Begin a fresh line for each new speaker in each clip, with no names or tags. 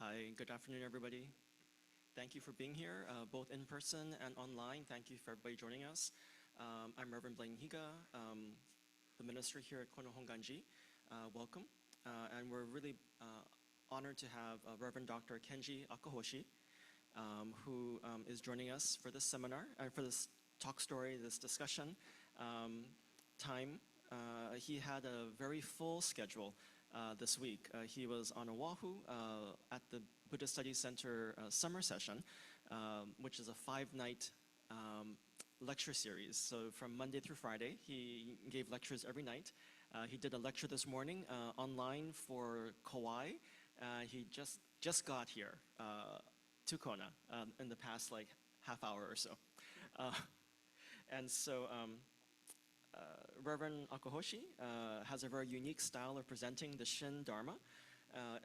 Hi, good afternoon, everybody. Thank you for being here, both in person and online. Thank you for everybody joining us. I'm Reverend Blaine Higa, the minister here at Kona Honganji. Welcome. And we're really honored to have Reverend Dr. Kenji Akahashi, who is joining us for this seminar, and for this talk story, this discussion time. He had a very full schedule this week. He was on Oahu at the Buddhist Studies Center summer session, which is a 5-night lecture series. So from Monday through Friday, he gave lectures every night. He did a lecture this morning online for Kauai. He just got here to Kona in the past half hour or so. And so Reverend Akahashi has a very unique style of presenting the Shin Dharma,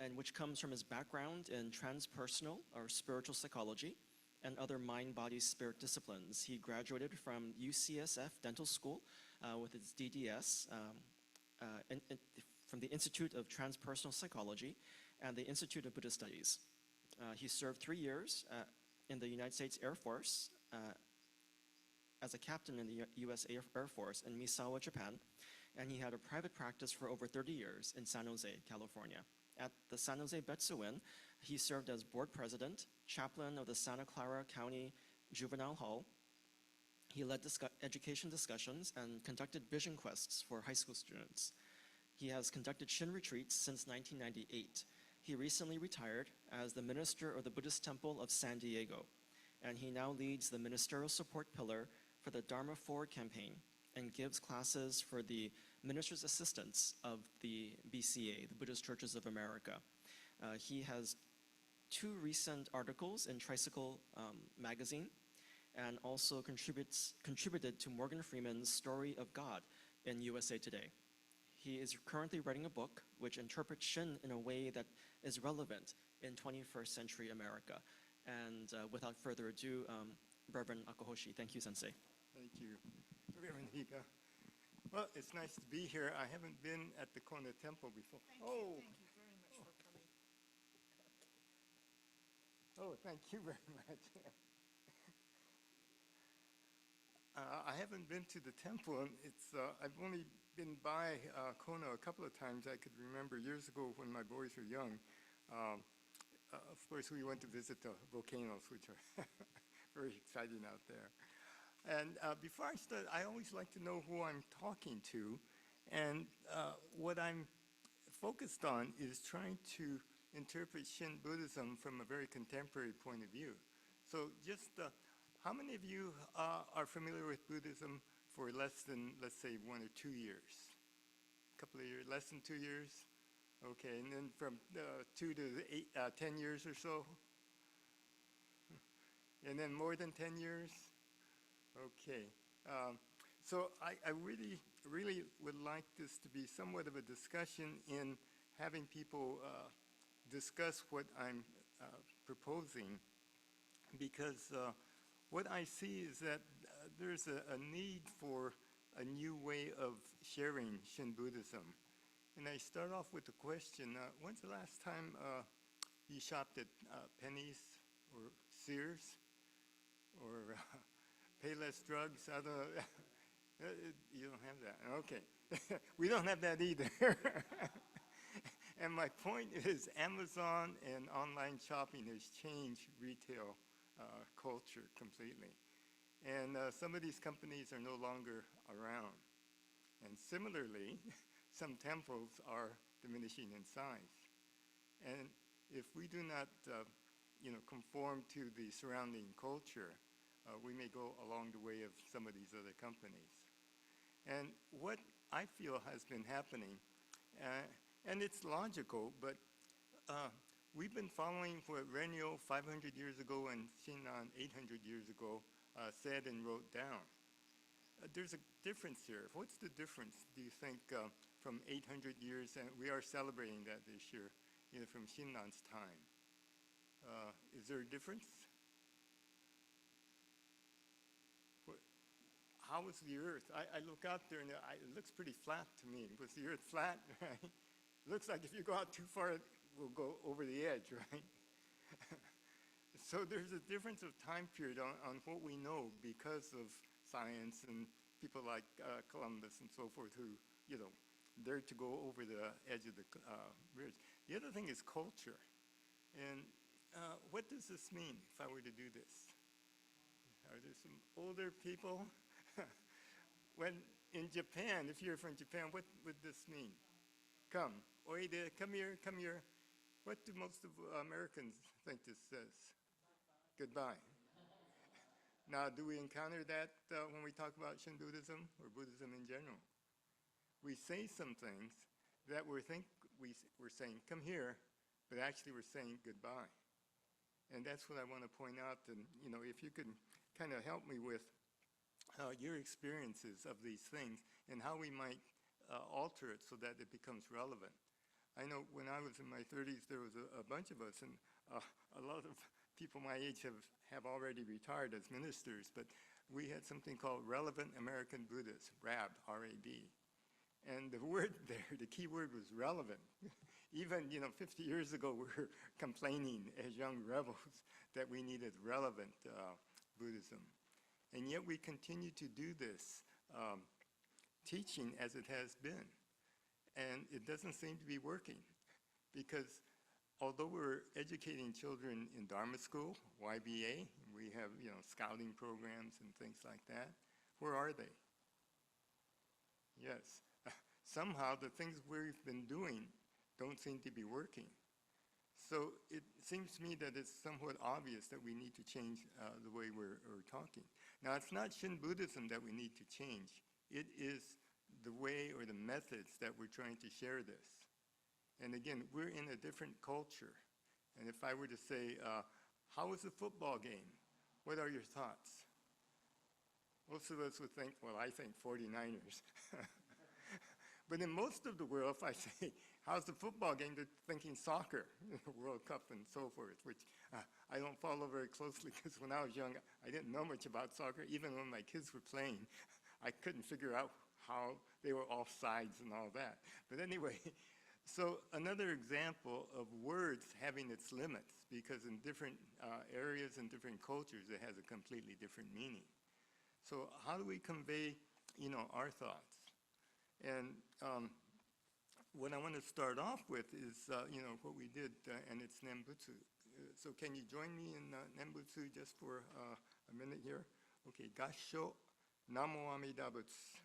and which comes from his background in transpersonal or spiritual psychology and other mind-body-spirit disciplines. He graduated from UCSF Dental School with its DDS from the Institute of Transpersonal Psychology and the Institute of Buddhist Studies. He served 3 years in the United States Air Force as a captain in the U.S. Air Force in Misawa, Japan, and he had a private practice for over 30 years in San Jose, California. At the San Jose Betsuin, he served as board president, chaplain of the Santa Clara County Juvenile Hall. He led education discussions and conducted vision quests for high school students. He has conducted Shin retreats since 1998. He recently retired as the minister of the Buddhist Temple of San Diego, and he now leads the ministerial support pillar for the Dharma Forward campaign and gives classes for the Minister's Assistants of the BCA, the Buddhist Churches of America. He has 2 recent articles in Tricycle magazine and also contributed to Morgan Freeman's Story of God in USA Today. He is currently writing a book which interprets Shin in a way that is relevant in 21st century America. And without further ado, Reverend Akahashi, thank you, Sensei.
Thank you, Reverend Higa. Well, it's nice to be here. I haven't been at the Kona Temple before.
Thank you very much for coming.
Oh, thank you very much. I haven't been to the temple, and I've only been by Kona a couple of times. I could remember years ago when my boys were young. Of course, we went to visit the volcanoes, which are very exciting out there. And before I start, I always like to know who I'm talking to. And what I'm focused on is trying to interpret Shin Buddhism from a very contemporary point of view. So just how many of you are familiar with Buddhism for less than, let's say, 1 or 2 years? A couple of years, less than 2 years? Okay, and then from 2 to 10 years or so? And then more than 10 years? Okay. So I really would like this to be somewhat of a discussion in having people discuss what I'm proposing, because what I see is that there's a need for a new way of sharing Shin Buddhism. And I start off with the question, when's the last time you shopped at Penny's or Sears or Payless Drugs? I don't know. You don't have that. Okay. We don't have that either. And my point is Amazon and online shopping has changed retail culture completely. And some of these companies are no longer around. And similarly, some temples are diminishing in size. And if we do not conform to the surrounding culture, we may go along the way of some of these other companies. And what I feel has been happening, and it's logical, but we've been following what Renyo 500 years ago and Shinran 800 years ago said and wrote down. There's a difference here. What's the difference, do you think, from 800 years, and we are celebrating that this year, from Shinran's time? Is there a difference? How was the earth? I look out there and it looks pretty flat to me. Was the earth flat, right? Looks like if you go out too far, it will go over the edge, right? So there's a difference of time period on what we know because of science and people like Columbus and so forth who, dared to go over the edge of the bridge. The other thing is culture. And what does this mean if I were to do this? Are there some older people? When in Japan, if you're from Japan, what would this mean? Come. Oide, come here, come here. What do most of Americans think this says? Goodbye. Now, do we encounter that when we talk about Shin Buddhism or Buddhism in general? We say some things that we're saying, come here, but actually we're saying goodbye. And that's what I want to point out. And, if you could kind of help me with your experiences of these things and how we might alter it so that it becomes relevant. I know when I was in my 30s, there was a bunch of us, and a lot of people my age have already retired as ministers, but we had something called Relevant American Buddhists, RAB, R-A-B. And the word there, the key word was relevant. Even, 50 years ago, we were complaining as young rebels that we needed relevant Buddhism. And yet we continue to do this teaching as it has been. And it doesn't seem to be working because although we're educating children in Dharma school, YBA, we have, scouting programs and things like that, where are they? Yes. Somehow the things we've been doing don't seem to be working. So it seems to me that it's somewhat obvious that we need to change the way we're talking. Now, it's not Shin Buddhism that we need to change. It is the way or the methods that we're trying to share this. And again, we're in a different culture. And if I were to say, how was the football game? What are your thoughts? Most of us would think, well, I think 49ers. But in most of the world, if I say, how's the football game, they're thinking soccer, World Cup and so forth, which I don't follow very closely because when I was young, I didn't know much about soccer. Even when my kids were playing, I couldn't figure out how they were off sides and all that. But anyway, so another example of words having its limits, because in different areas and different cultures, it has a completely different meaning. So how do we convey, our thoughts? And what I want to start off with is, what we did, and it's Nembutsu. So can you join me in Nembutsu just for a minute here? Okay, Gassho, Namo Amida Butsu,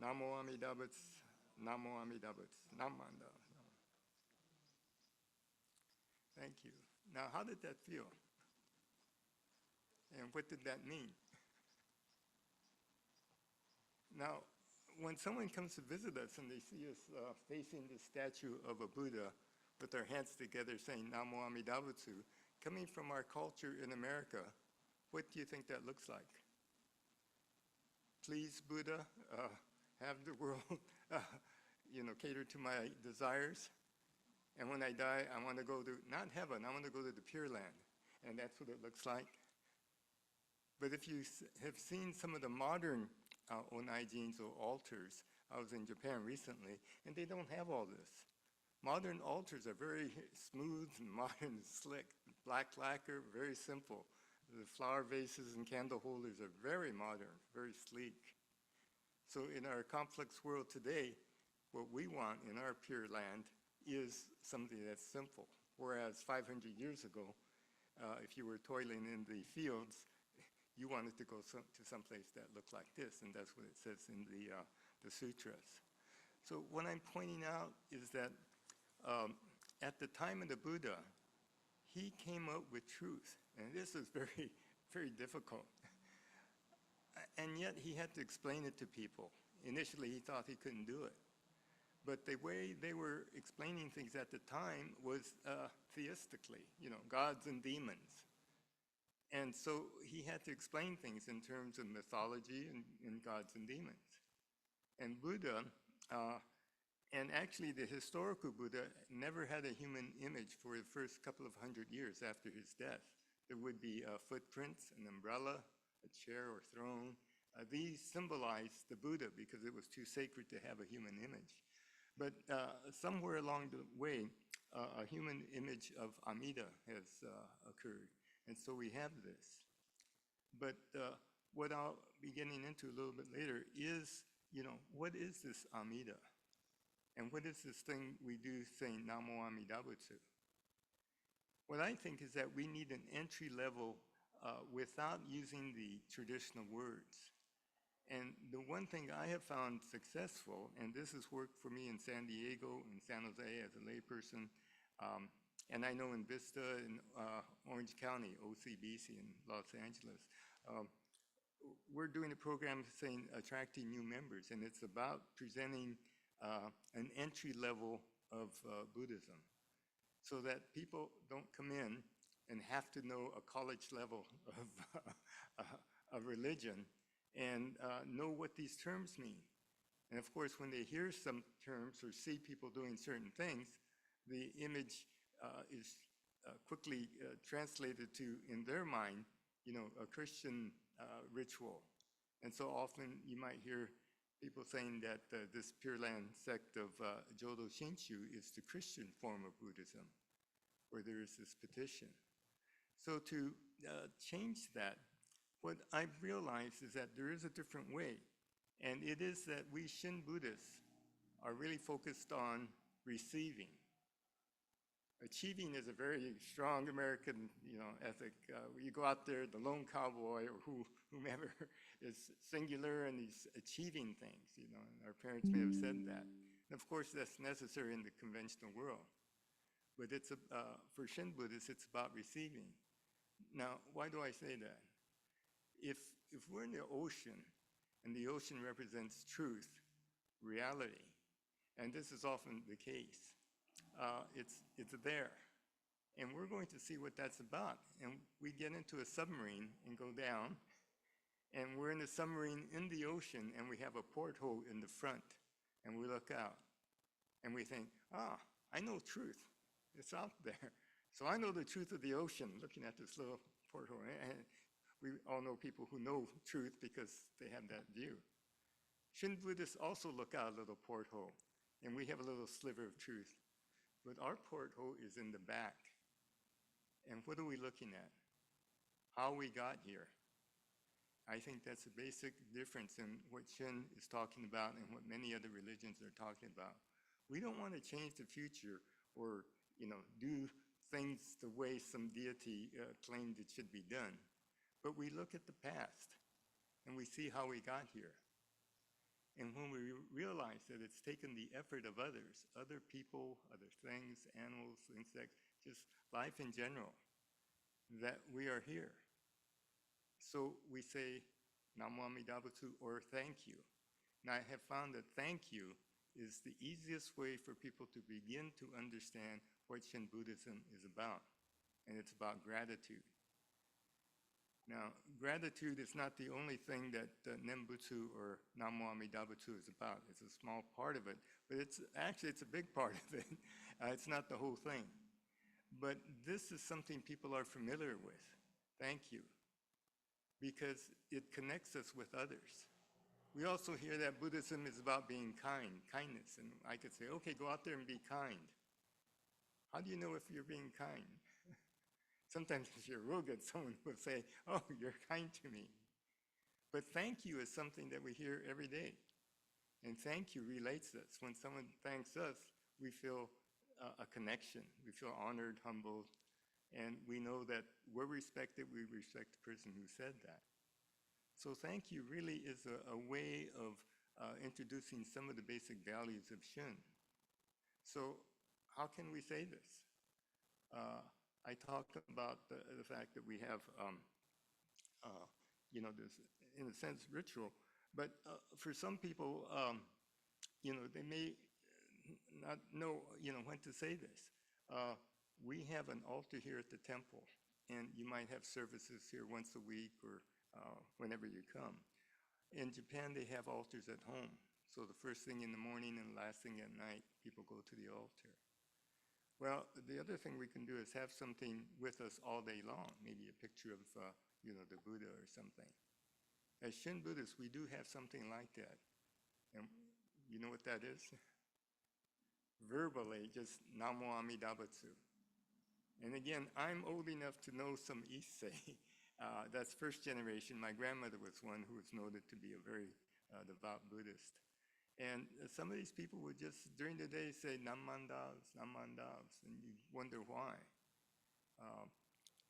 Namo Amida Butsu, Namo Amida Butsu, Namanda. Thank you. Now, how did that feel? And what did that mean? Now, when someone comes to visit us and they see us facing the statue of a Buddha with our hands together saying Namo Amida Butsu, coming from our culture in America, what do you think that looks like? Please, Buddha, have the world cater to my desires. And when I die, I want to go to, not heaven, I want to go to the Pure Land. And that's what it looks like. But if you have seen some of the modern onaijins or altars, I was in Japan recently, and they don't have all this. Modern altars are very smooth and modern and slick. Black lacquer, very simple. The flower vases and candle holders are very modern, very sleek. So in our complex world today, what we want in our Pure Land is something that's simple. Whereas 500 years ago, if you were toiling in the fields, you wanted to go to some place that looked like this, and that's what it says in the sutras. So what I'm pointing out is that at the time of the Buddha, he came up with truth, and this is very, very difficult. And yet he had to explain it to people. Initially, he thought he couldn't do it. But the way they were explaining things at the time was theistically, gods and demons. And so he had to explain things in terms of mythology and gods and demons. And Buddha, and actually the historical Buddha, never had a human image for the first couple of 100 years after his death. There would be footprints, an umbrella, a chair or throne. These symbolized the Buddha because it was too sacred to have a human image. But somewhere along the way, a human image of Amida has occurred. And so we have this. But what I'll be getting into a little bit later is, what is this Amida? And what is this thing we do saying Namo Amida Butsu? What I think is that we need an entry level without using the traditional words. And the one thing I have found successful, and this has worked for me in San Diego and San Jose as a layperson, and I know in Vista in Orange County, OCBC in Los Angeles, we're doing a program saying attracting new members, and it's about presenting an entry level of Buddhism so that people don't come in and have to know a college level of religion and know what these terms mean. And of course, when they hear some terms or see people doing certain things, the image is quickly translated to, in their mind, a Christian ritual. And so often you might hear people saying that this Pure Land sect of Jodo Shinshu is the Christian form of Buddhism, where there is this petition. So to change that, what I've realized is that there is a different way. And it is that we Shin Buddhists are really focused on receiving. Achieving is a very strong American, ethic. You go out there, the lone cowboy or whomever is singular and he's achieving things, and our parents may have said that. And of course, that's necessary in the conventional world. But it's for Shin Buddhists, it's about receiving. Now, why do I say that? If we're in the ocean, and the ocean represents truth, reality, and this is often the case, it's there. And we're going to see what that's about. And we get into a submarine and go down, and we're in a submarine in the ocean, and we have a porthole in the front, and we look out, and we think, I know truth. It's out there. So I know the truth of the ocean, looking at this little porthole. And we all know people who know truth because they have that view. Shin Buddhists also look out a little porthole, and we have a little sliver of truth. But our porthole is in the back. And what are we looking at? How we got here. I think that's a basic difference in what Shin is talking about and what many other religions are talking about. We don't want to change the future or, do things the way some deity claimed it should be done. But we look at the past and we see how we got here. And when we realize that it's taken the effort of others, other people, other things, animals, insects, just life in general, that we are here. So we say, Namo Amida Butsu, or thank you. And I have found that thank you is the easiest way for people to begin to understand what Shin Buddhism is about. And it's about gratitude. Now, gratitude is not the only thing that Nembutsu or Namo Amida Butsu is about. It's a small part of it, but it's a big part of it. It's not the whole thing. But this is something people are familiar with. Thank you. Because it connects us with others. We also hear that Buddhism is about being kind, kindness. And I could say, okay, go out there and be kind. How do you know if you're being kind? Sometimes if you're real good, someone will say, oh, you're kind to me. But thank you is something that we hear every day. And thank you relates us. When someone thanks us, we feel a connection. We feel honored, humbled, and we know that we're respected, we respect the person who said that. So thank you really is a way of introducing some of the basic values of Shin. So how can we say this? I talked about the fact that we have, this, in a sense, ritual. But for some people, they may not know, when to say this. We have an altar here at the temple, and you might have services here once a week or whenever you come. In Japan, they have altars at home. So the first thing in the morning and last thing at night, people go to the altar. Well, the other thing we can do is have something with us all day long, maybe a picture of, the Buddha or something. As Shin Buddhists, we do have something like that. And you know what that is? verbally, just Namo Amida Butsu. And again, I'm old enough to know some Issei. That's first generation. My grandmother was one who was noted to be a very devout Buddhist. And some of these people would just, during the day, say Namandavs, Namandavs, and you wonder why.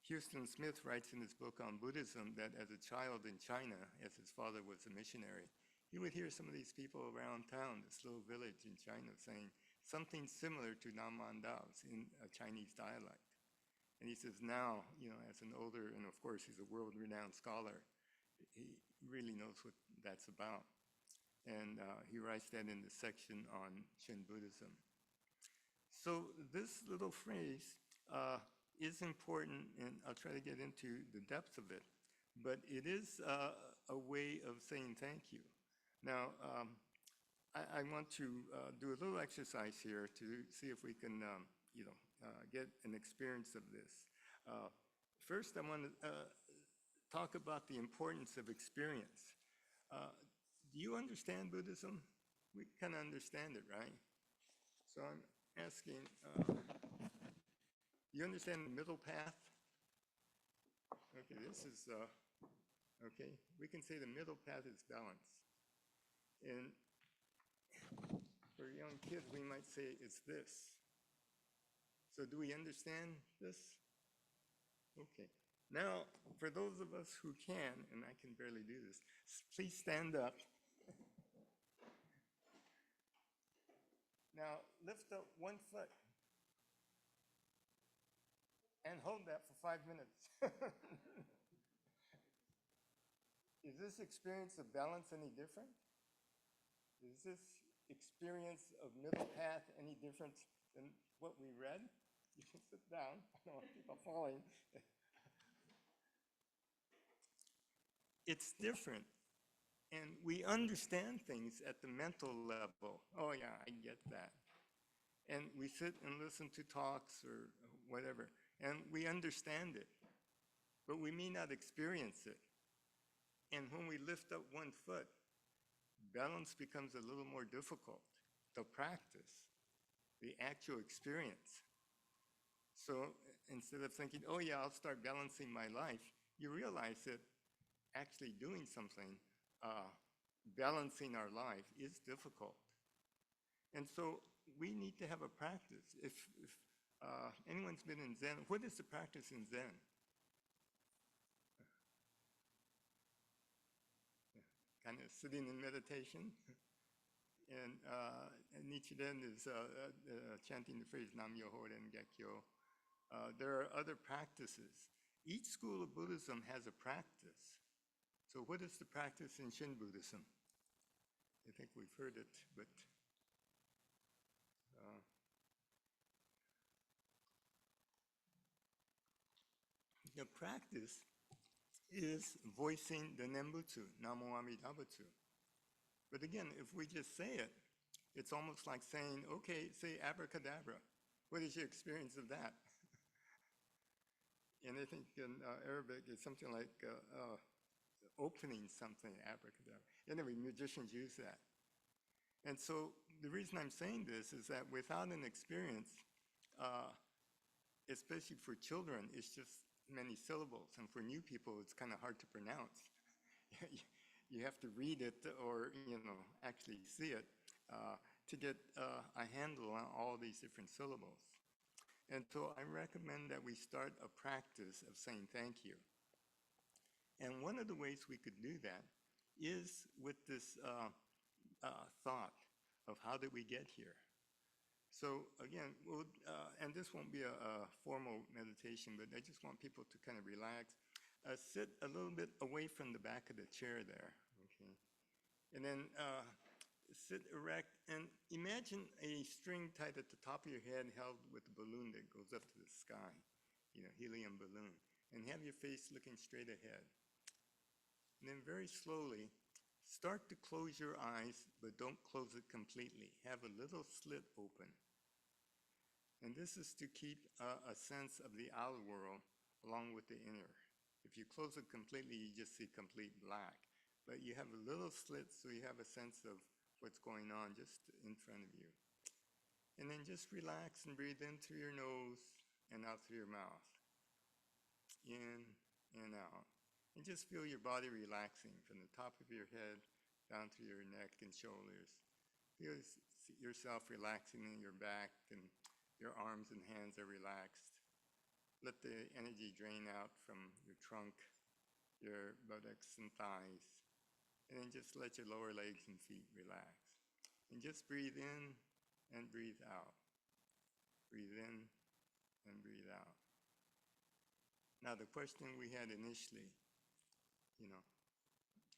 Houston Smith writes in his book on Buddhism that as a child in China, as his father was a missionary, he would hear some of these people around town, this little village in China, saying something similar to Namandavs in a Chinese dialect. And he says now, as an older, and of course he's a world-renowned scholar, he really knows what that's about. And he writes that in the section on Shin Buddhism. So this little phrase is important, and I'll try to get into the depths of it, but it is a way of saying thank you. Now, I want to do a little exercise here to see if we can, get an experience of this. First, I want to talk about the importance of experience. Do you understand Buddhism? We kind of understand it, right? So I'm asking, you understand the middle path? Okay, this is, okay, we can say the middle path is balance. And for young kids, we might say it's this. So do we understand this? Okay. Now, for those of us who can, and I can barely do this, please stand up. Now, lift up one foot and hold that for 5 minutes. Is this experience of balance any different? Is this experience of middle path any different than what we read? You can sit down. I don't want people falling. It's different. And we understand things at the mental level. Oh yeah, I get that. And we sit and listen to talks or whatever, and we understand it, but we may not experience it. And when we lift up one foot, balance becomes a little more difficult. The practice, the actual experience. So instead of thinking, oh yeah, I'll start balancing my life, you realize that actually doing something, balancing our life is difficult. And so we need to have a practice. If anyone's been in Zen, what is the practice in Zen? Kind of sitting in meditation. And Nichiren is chanting the phrase Nam Myoho Renge Kyo. There are other practices. Each school of Buddhism has a practice. So what is the practice in Shin Buddhism? I think we've heard it, but the practice is voicing the Nembutsu, Namo Amida Butsu. But again, if we just say it, it's almost like saying, okay, say abracadabra. What is your experience of that? And I think in Arabic, it's something like opening something, abracadabra. Anyway, magicians use that. And so the reason I'm saying this is that without an experience, especially for children, it's just many syllables. And for new people, it's kind of hard to pronounce. You have to read it or, actually see it to get a handle on all these different syllables. And so I recommend that we start a practice of saying thank you. And one of the ways we could do that is with this thought of how did we get here. So again, and this won't be a formal meditation, but I just want people to kind of relax. Sit a little bit away from the back of the chair there, okay? And then sit erect and imagine a string tied at the top of your head held with a balloon that goes up to the sky, helium balloon. And have your face looking straight ahead. And then very slowly, start to close your eyes, but don't close it completely. Have a little slit open. And this is to keep a sense of the outer world along with the inner. If you close it completely, you just see complete black. But you have a little slit so you have a sense of what's going on just in front of you. And then just relax and breathe in through your nose and out through your mouth. In and out. And just feel your body relaxing from the top of your head down through your neck and shoulders. Feel yourself relaxing in your back, and your arms and hands are relaxed. Let the energy drain out from your trunk, your buttocks and thighs. And then just let your lower legs and feet relax. And just breathe in and breathe out. Breathe in and breathe out. Now the question we had initially,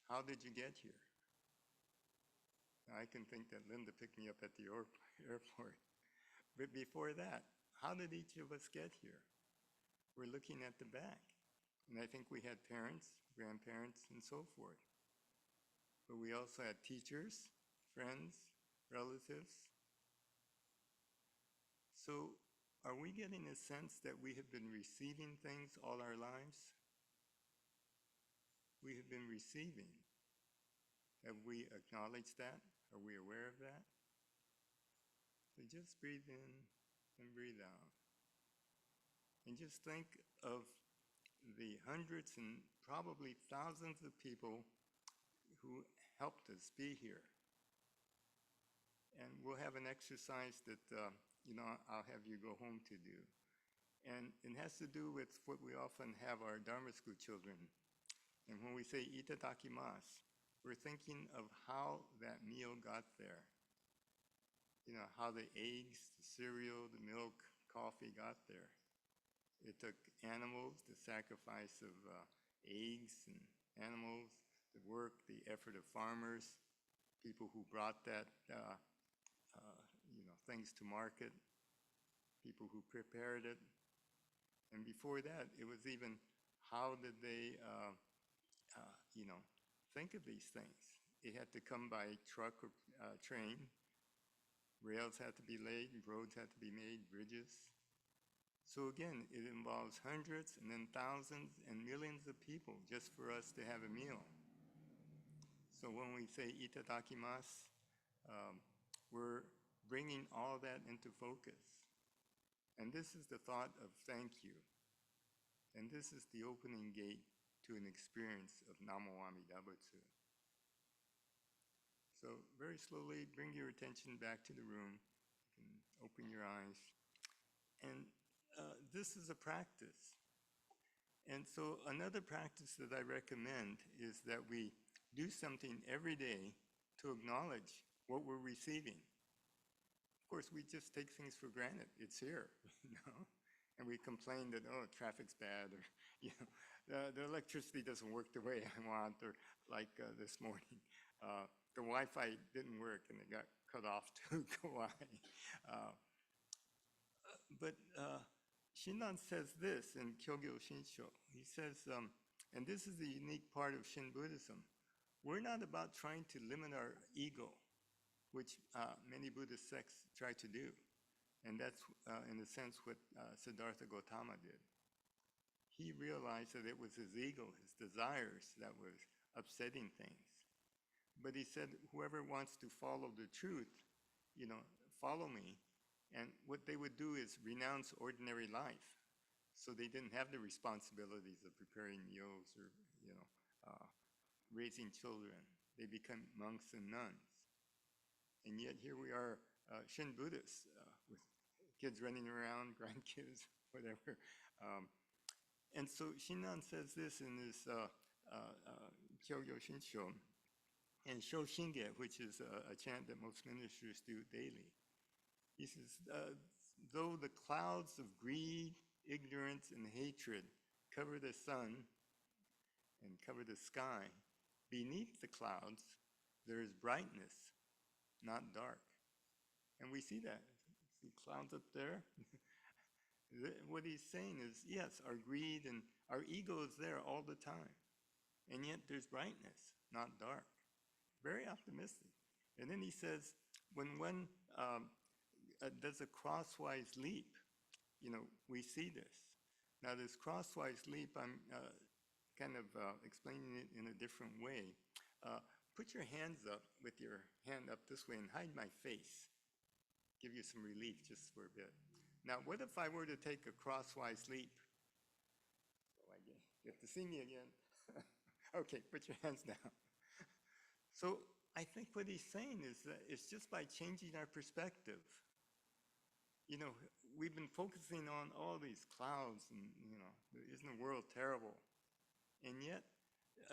how did you get here? Now, I can think that Linda picked me up at the airport. But before that, how did each of us get here? We're looking at the back. And I think we had parents, grandparents, and so forth. But we also had teachers, friends, relatives. So are we getting a sense that we have been receiving things all our lives? We have been receiving. Have we acknowledged that? Are we aware of that? So just breathe in and breathe out. And just think of the hundreds and probably thousands of people who helped us be here. And we'll have an exercise that, I'll have you go home to do. And it has to do with what we often have our Dharma school children. And when we say itadakimasu, we're thinking of how that meal got there. How the eggs, the cereal, the milk, coffee got there. It took animals, the sacrifice of eggs and animals, the work, the effort of farmers, people who brought that, things to market, people who prepared it. And before that, it was even how did they, think of these things. It had to come by truck or train. Rails had to be laid, roads had to be made, bridges. So again, it involves hundreds and then thousands and millions of people just for us to have a meal. So when we say itadakimasu, we're bringing all that into focus. And this is the thought of thank you. And this is the opening gate to an experience of Namo Amida Butsu. So very slowly bring your attention back to the room. You can open your eyes. And this is a practice. And so another practice that I recommend is that we do something every day to acknowledge what we're receiving. Of course, we just take things for granted. It's here, And we complain that, traffic's bad, or, the electricity doesn't work the way I want, or like this morning. The Wi-Fi didn't work and it got cut off to Kauai. But Shinran says this in Kyogyo Shinsho. He says, and this is the unique part of Shin Buddhism, we're not about trying to limit our ego, which many Buddhist sects try to do. And that's, in a sense, what Siddhartha Gautama did. He realized that it was his ego, his desires, that was upsetting things. But he said, whoever wants to follow the truth, follow me. And what they would do is renounce ordinary life. So they didn't have the responsibilities of preparing meals or, raising children. They become monks and nuns. And yet here we are, Shin Buddhists, with kids running around, grandkids, whatever. And so Shinran says this in this Kyogyo Shinsho, and Sho Shinge, which is a chant that most ministers do daily. He says, though the clouds of greed, ignorance, and hatred cover the sun and cover the sky, beneath the clouds there is brightness, not dark. And we see that. See clouds up there? What he's saying is, yes, our greed and our ego is there all the time. And yet there's brightness, not dark. Very optimistic. And then he says, when one does a crosswise leap, we see this. Now this crosswise leap, I'm kind of explaining it in a different way. Put your hands up with your hand up this way and hide my face. give you some relief just for a bit. Now, what if I were to take a crosswise leap? Oh, I get to see me again. Okay, put your hands down. So I think what he's saying is that it's just by changing our perspective. You know, we've been focusing on all these clouds and, isn't the world terrible? And yet,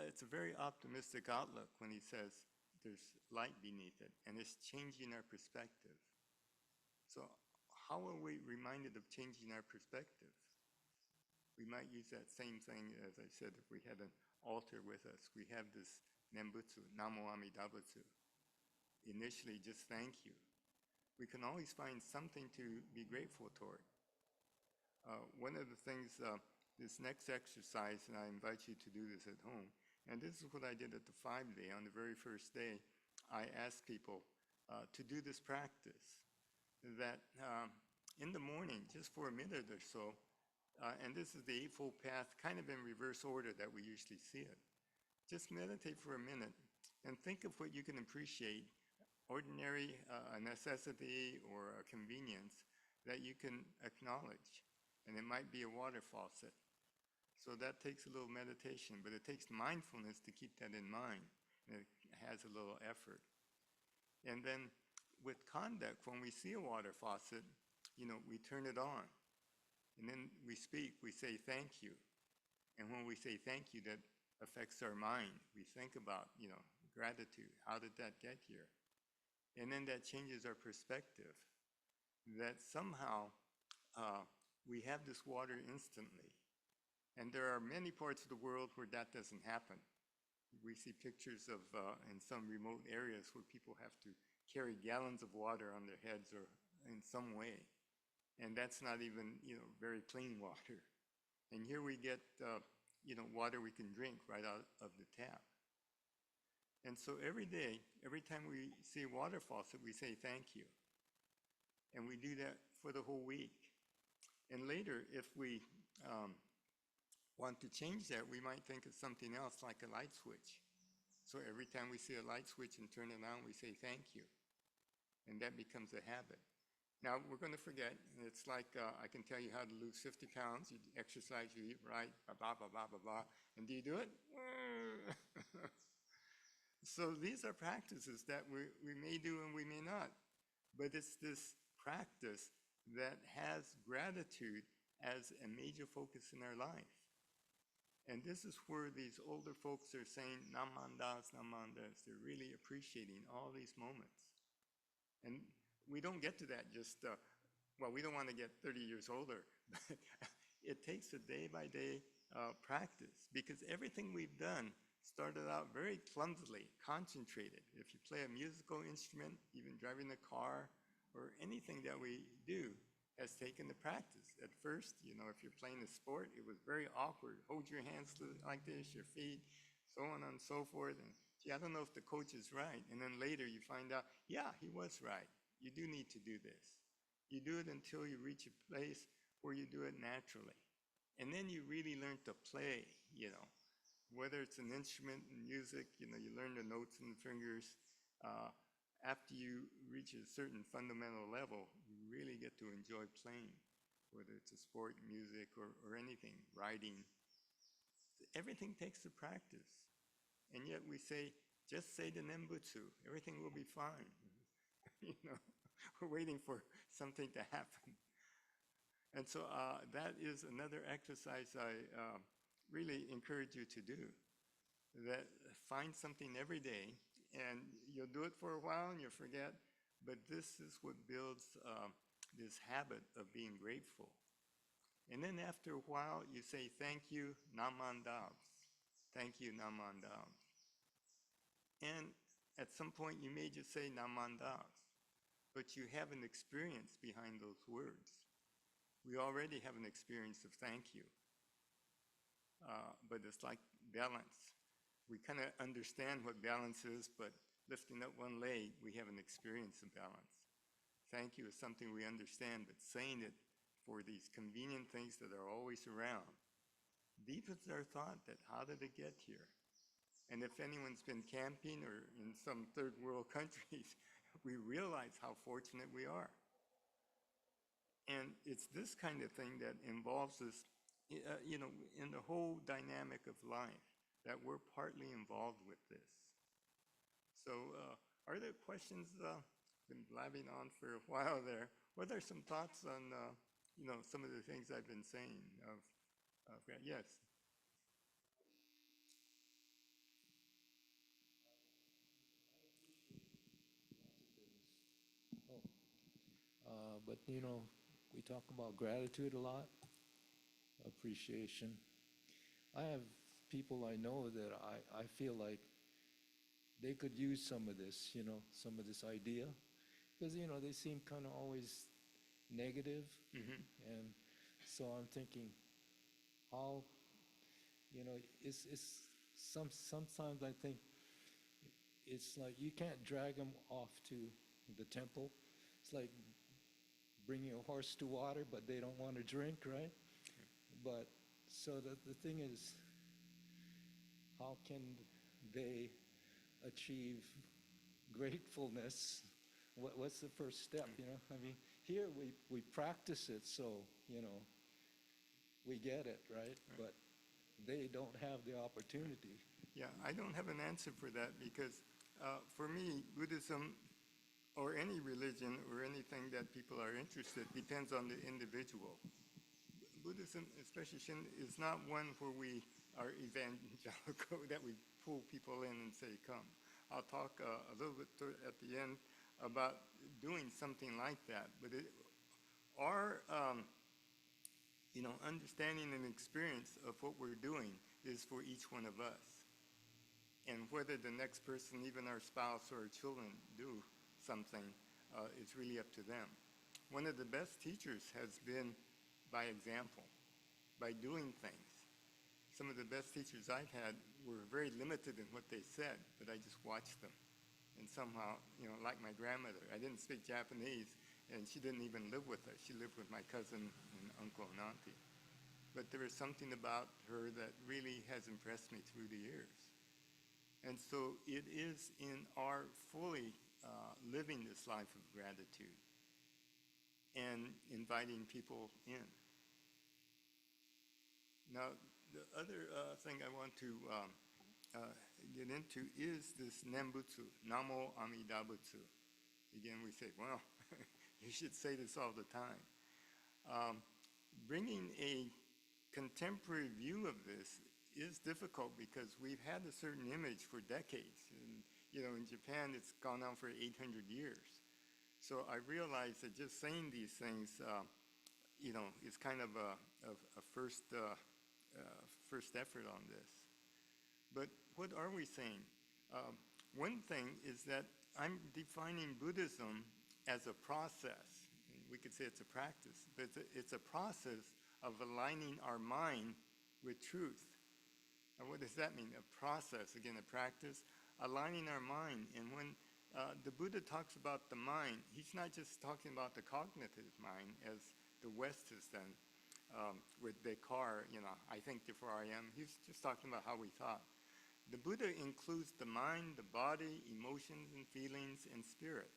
it's a very optimistic outlook when he says there's light beneath it, and it's changing our perspective. So how are we reminded of changing our perspective? We might use that same thing, as I said, if we had an altar with us. We have this Nembutsu, Namo Amidabutsu. Initially, just thank you. We can always find something to be grateful toward. One of the things, this next exercise, and I invite you to do this at home, and this is what I did at the 5-day. On the very first day, I asked people to do this practice, that in the morning, just for a minute or so, and this is the Eightfold Path, kind of in reverse order that we usually see it. Just meditate for a minute and think of what you can appreciate, ordinary necessity or a convenience that you can acknowledge. And it might be a water faucet. So that takes a little meditation, but it takes mindfulness to keep that in mind. And it has a little effort. And then with conduct, when we see a water faucet, we turn it on. And then we speak, we say thank you. And when we say thank you, that affects our mind. We think about, gratitude. How did that get here? And then that changes our perspective. That somehow we have this water instantly. And there are many parts of the world where that doesn't happen. We see pictures of, in some remote areas, where people have to carry gallons of water on their heads or in some way. And that's not even, very clean water. And here we get, water we can drink right out of the tap. And so every day, every time we see a water faucet, we say thank you. And we do that for the whole week. And later, if we want to change that, we might think of something else like a light switch. So every time we see a light switch and turn it on, we say thank you. And that becomes a habit. Now, we're going to forget. It's like I can tell you how to lose 50 pounds. You exercise, you eat right, blah, blah, blah, blah, blah. And do you do it? So these are practices that we may do and we may not. But it's this practice that has gratitude as a major focus in our life. And this is where these older folks are saying, Namandas, Namandas. They're really appreciating all these moments. And we don't get to that just, we don't want to get 30 years older, but it takes a day-by-day practice, because everything we've done started out very clumsily, concentrated. If you play a musical instrument, even driving a car, or anything that we do has taken the practice. At first, if you're playing a sport, it was very awkward. Hold your hands like this, your feet, so on and so forth. And gee, I don't know if the coach is right. And then later you find out, yeah, he was right. You do need to do this. You do it until you reach a place where you do it naturally. And then you really learn to play, whether it's an instrument in music, you learn the notes and the fingers. After you reach a certain fundamental level, you really get to enjoy playing, whether it's a sport, music, or anything, writing. Everything takes a practice. And yet we say, just say the Nembutsu, everything will be fine. We're waiting for something to happen. And so that is another exercise I really encourage you to do. That find something every day, and you'll do it for a while and you'll forget, but this is what builds this habit of being grateful. And then after a while, you say, thank you, Namandavs. Thank you, Namandavs. And at some point, you may just say Namandavs. But you have an experience behind those words. We already have an experience of thank you. But it's like balance. We kind of understand what balance is, but lifting up one leg, we have an experience of balance. Thank you is something we understand, but saying it for these convenient things that are always around deepens our thought that how did it get here? And if anyone's been camping or in some third world countries, we realize how fortunate we are. And it's this kind of thing that involves us, in the whole dynamic of life, that we're partly involved with this. So, are there questions? Been blabbing on for a while there. What are some thoughts on, some of the things I've been saying? Yes.
But we talk about gratitude a lot, appreciation. I have people I know that I feel like they could use some of this, some of this idea, because they seem kind of always negative, and so I'm thinking, how, sometimes I think it's like you can't drag them off to the temple. It's like bringing a horse to water, but they don't want to drink, right? But so the thing is, how can they achieve gratefulness? What's the first step? I mean, here we practice it, so we get it, right? But they don't have the opportunity.
Yeah, I don't have an answer for that because for me, Buddhism or any religion or anything that people are interested depends on the individual. Buddhism, especially Shin, is not one where we are evangelical, that we pull people in and say, come. I'll talk a little bit at the end about doing something like that. But our understanding and experience of what we're doing is for each one of us. And whether the next person, even our spouse or our children, do something, it's really up to them. One of the best teachers has been by example, by doing things. Some of the best teachers I've had were very limited in what they said, but I just watched them. And somehow, like my grandmother, I didn't speak Japanese, and she didn't even live with us. She lived with my cousin and uncle and auntie. But there is something about her that really has impressed me through the years. And so it is in our fully living this life of gratitude and inviting people in. Now, the other thing I want to get into is this Nembutsu, Namo Amida Butsu. Again, we say, well, you should say this all the time. Bringing a contemporary view of this is difficult because we've had a certain image for decades. And, in Japan, it's gone on for 800 years. So I realize that just saying these things, is kind of a first effort on this. But what are we saying? One thing is that I'm defining Buddhism as a process. We could say it's a practice, but it's a process of aligning our mind with truth. And what does that mean? A process, again, a practice, aligning our mind. And when the Buddha talks about the mind, he's not just talking about the cognitive mind, as the West has done with Descartes, I think therefore I am. He's just talking about how we thought. The Buddha includes the mind, the body, emotions and feelings, and spirit.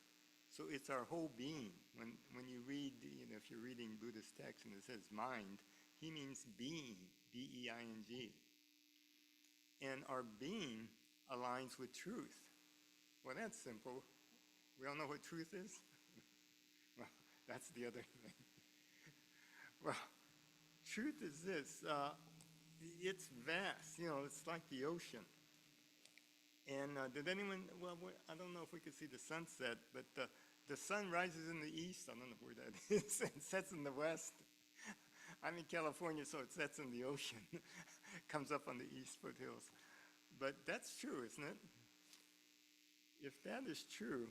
So it's our whole being. When you read, if you're reading Buddhist text and it says mind, he means being, B-E-I-N-G. And our being aligns with truth. Well, that's simple. We all know what truth is? Well, that's the other thing. Well, truth is this. It's vast. It's like the ocean. And did anyone, I don't know if we could see the sunset, but the sun rises in the east. I don't know where that is. It sets in the west. I'm in California, so it sets in the ocean. Comes up on the east foothills. But that's true, isn't it? If that is true,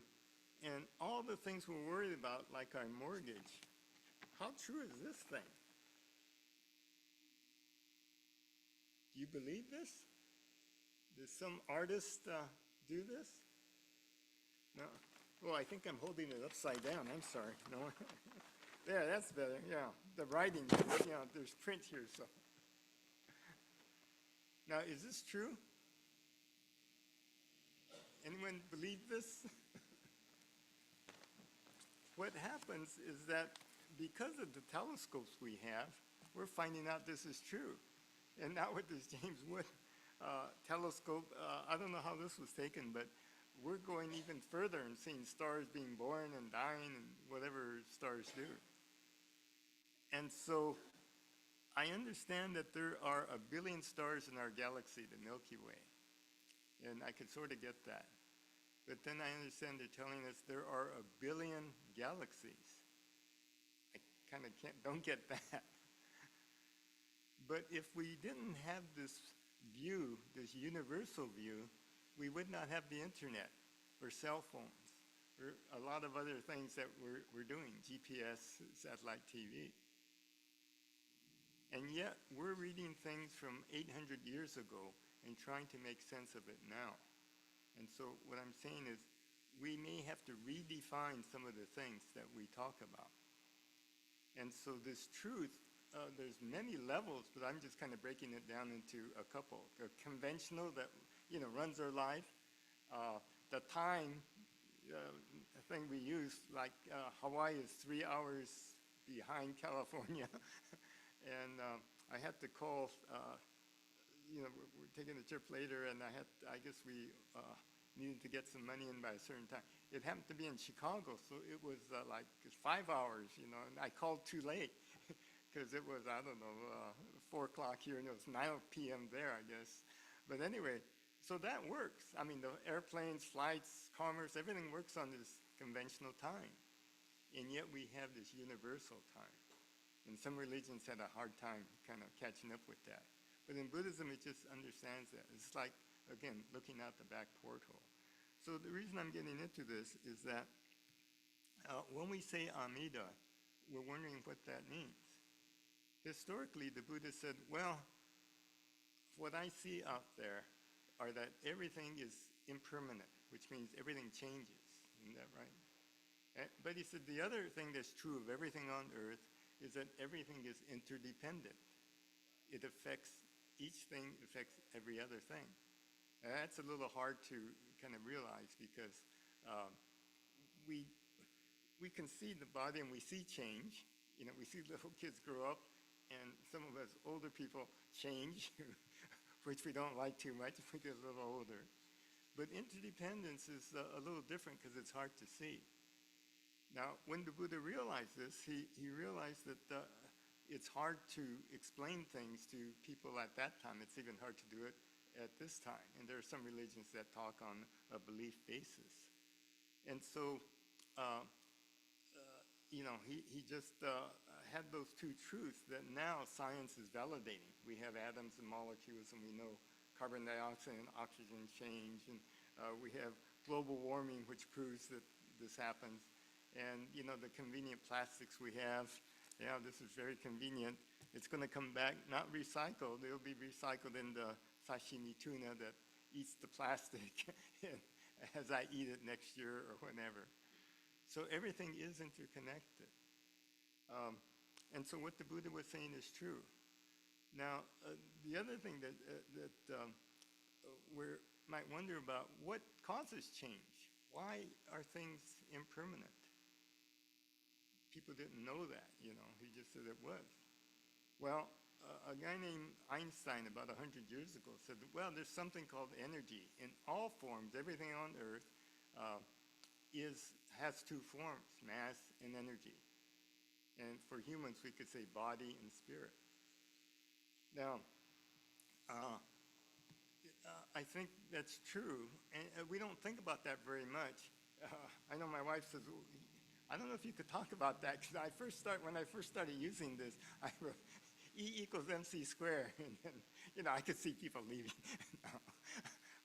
and all the things we're worried about, like our mortgage, how true is this thing? Do you believe this? Does some artist do this? No. Oh, I think I'm holding it upside down. I'm sorry. No. There, that's better. Yeah, the writing. There's print here, so. Now, is this true? Anyone believe this? What happens is that because of the telescopes we have, we're finding out this is true. And now with this James Wood telescope, I don't know how this was taken, but we're going even further and seeing stars being born and dying and whatever stars do. And so I understand that there are 1 billion stars in our galaxy, the Milky Way. And I could sort of get that. But then I understand they're telling us there are 1 billion galaxies. I kind of don't get that. But if we didn't have this view, this universal view, we would not have the internet or cell phones or a lot of other things that we're doing, GPS, satellite TV. And yet we're reading things from 800 years ago and trying to make sense of it now. And so what I'm saying is we may have to redefine some of the things that we talk about. And so this truth, there's many levels, but I'm just kind of breaking it down into a couple. The conventional that, runs our life. The time thing we use, like Hawaii is 3 hours behind California. And I had to call, we're taking a trip later, and I guess we needed to get some money in by a certain time. It happened to be in Chicago, so it was like 5 hours, and I called too late because it was, 4 o'clock here, and it was 9 p.m. there, I guess. But anyway, so that works. I mean, the airplanes, flights, commerce, everything works on this conventional time. And yet we have this universal time. And some religions had a hard time kind of catching up with that. But in Buddhism, it just understands that. It's like, again, looking out the back porthole. So the reason I'm getting into this is that when we say Amida, we're wondering what that means. Historically, the Buddha said, well, what I see out there are that everything is impermanent, which means everything changes. Isn't that right? But he said the other thing that's true of everything on earth is that everything is interdependent. It affects, each thing affects every other thing. And that's a little hard to kind of realize because we can see the body and we see change. We see little kids grow up, and some of us older people change, which we don't like too much if we get a little older. But interdependence is a little different because it's hard to see. Now, when the Buddha realized this, he realized that it's hard to explain things to people at that time. It's even hard to do it at this time. And there are some religions that talk on a belief basis. And so, he just had those two truths that now science is validating. We have atoms and molecules, and we know carbon dioxide and oxygen change, and we have global warming, which proves that this happens. And, the convenient plastics we have, this is very convenient. It's going to come back, not recycled. It'll be recycled in the sashimi tuna that eats the plastic as I eat it next year or whenever. So everything is interconnected. And so what the Buddha was saying is true. Now, the other thing that we might wonder about, what causes change? Why are things impermanent? People didn't know that, he just said it was. Well, a guy named Einstein about 100 years ago said, well, there's something called energy. In all forms, everything on Earth has two forms, mass and energy. And for humans, we could say body and spirit. Now, I think that's true, and we don't think about that very much. I know my wife says, I don't know if you could talk about that, because when I first started using this, I wrote E equals MC squared, and then, I could see people leaving.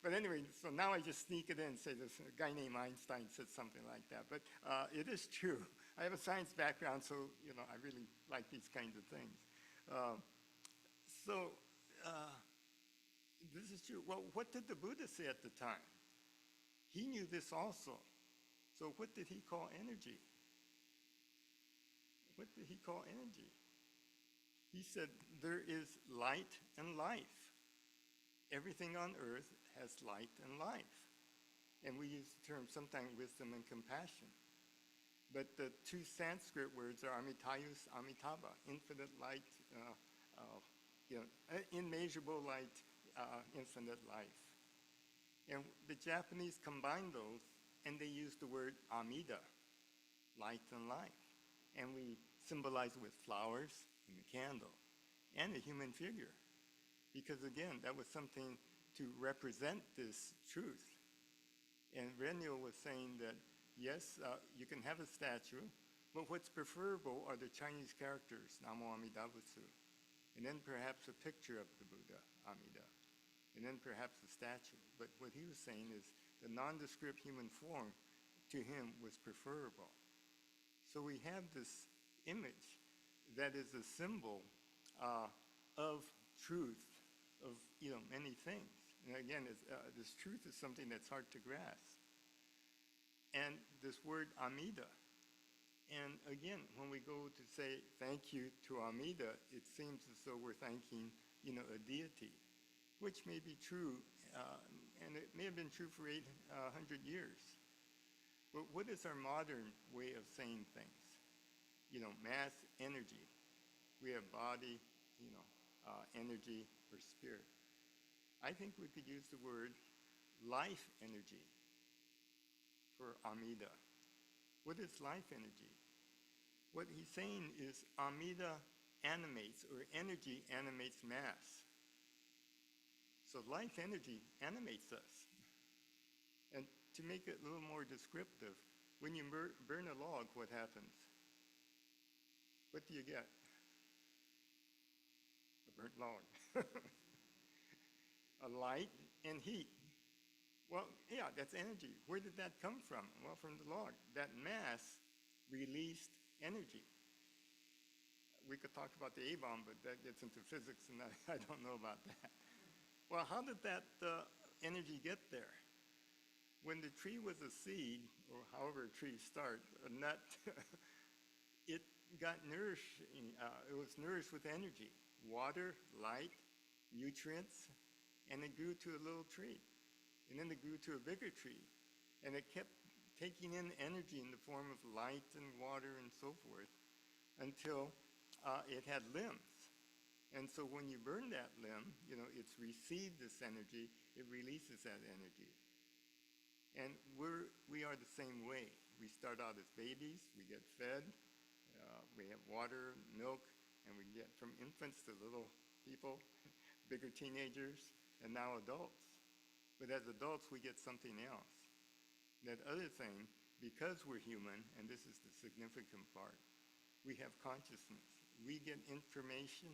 But anyway, so now I just sneak it in and say this guy named Einstein said something like that. But it is true. I have a science background, so, I really like these kinds of things. This is true. Well, what did the Buddha say at the time? He knew this also. So what did he call energy? What did he call energy? He said, there is light and life. Everything on earth has light and life. And we use the term sometimes wisdom and compassion. But the two Sanskrit words are Amitayus, Amitabha, infinite light, immeasurable light, infinite life. And the Japanese combined those, and they used the word Amida, light and life. And we symbolize it with flowers and the candle and a human figure. Because again, that was something to represent this truth. And Renyo was saying that, yes, you can have a statue, but what's preferable are the Chinese characters, Namo Amida Butsu, and then perhaps a picture of the Buddha, Amida, and then perhaps a statue. But what he was saying is the nondescript human form to him was preferable. So we have this image that is a symbol of truth, of many things. And again, this truth is something that's hard to grasp. And this word Amida, and again, when we go to say thank you to Amida, it seems as though we're thanking, a deity, which may be true, and it may have been true for 800 years. But what is our modern way of saying things? Mass, energy. We have body, energy, or spirit. I think we could use the word life energy for Amida. What is life energy? What he's saying is Amida animates, or energy animates mass. So life energy animates us. And to make it a little more descriptive, when you burn a log, what happens? What do you get? A burnt log. A light and heat. Well, yeah, that's energy. Where did that come from? Well, from the log. That mass released energy. We could talk about the A-bomb, but that gets into physics, and I don't know about that. Well, how did that energy get there? When the tree was a seed, or however trees start, a nut, it got nourished. It was nourished with energy, water, light, nutrients, and it grew to a little tree. And then it grew to a bigger tree. And it kept taking in energy in the form of light and water and so forth until it had limbs. And so when you burn that limb, it's received this energy, it releases that energy. And we are the same way. We start out as babies, we get fed, we have water, milk, and we get from infants to little people, bigger teenagers, and now adults. But as adults, we get something else. That other thing, because we're human, and this is the significant part, we have consciousness. We get information,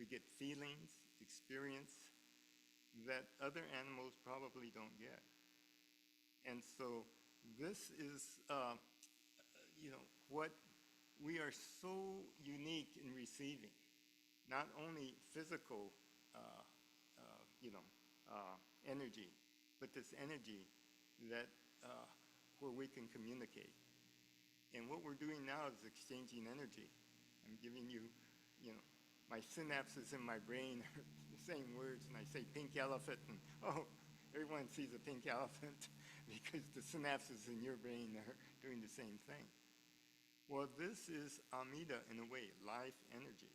we get feelings, experience that other animals probably don't get. And so this is, what we are so unique in receiving, not only physical, energy, but this energy that where we can communicate. And what we're doing now is exchanging energy. I'm giving you, my synapses in my brain are the same words, and I say pink elephant, and everyone sees a pink elephant because the synapses in your brain are doing the same thing. Well, this is Amida in a way, life energy.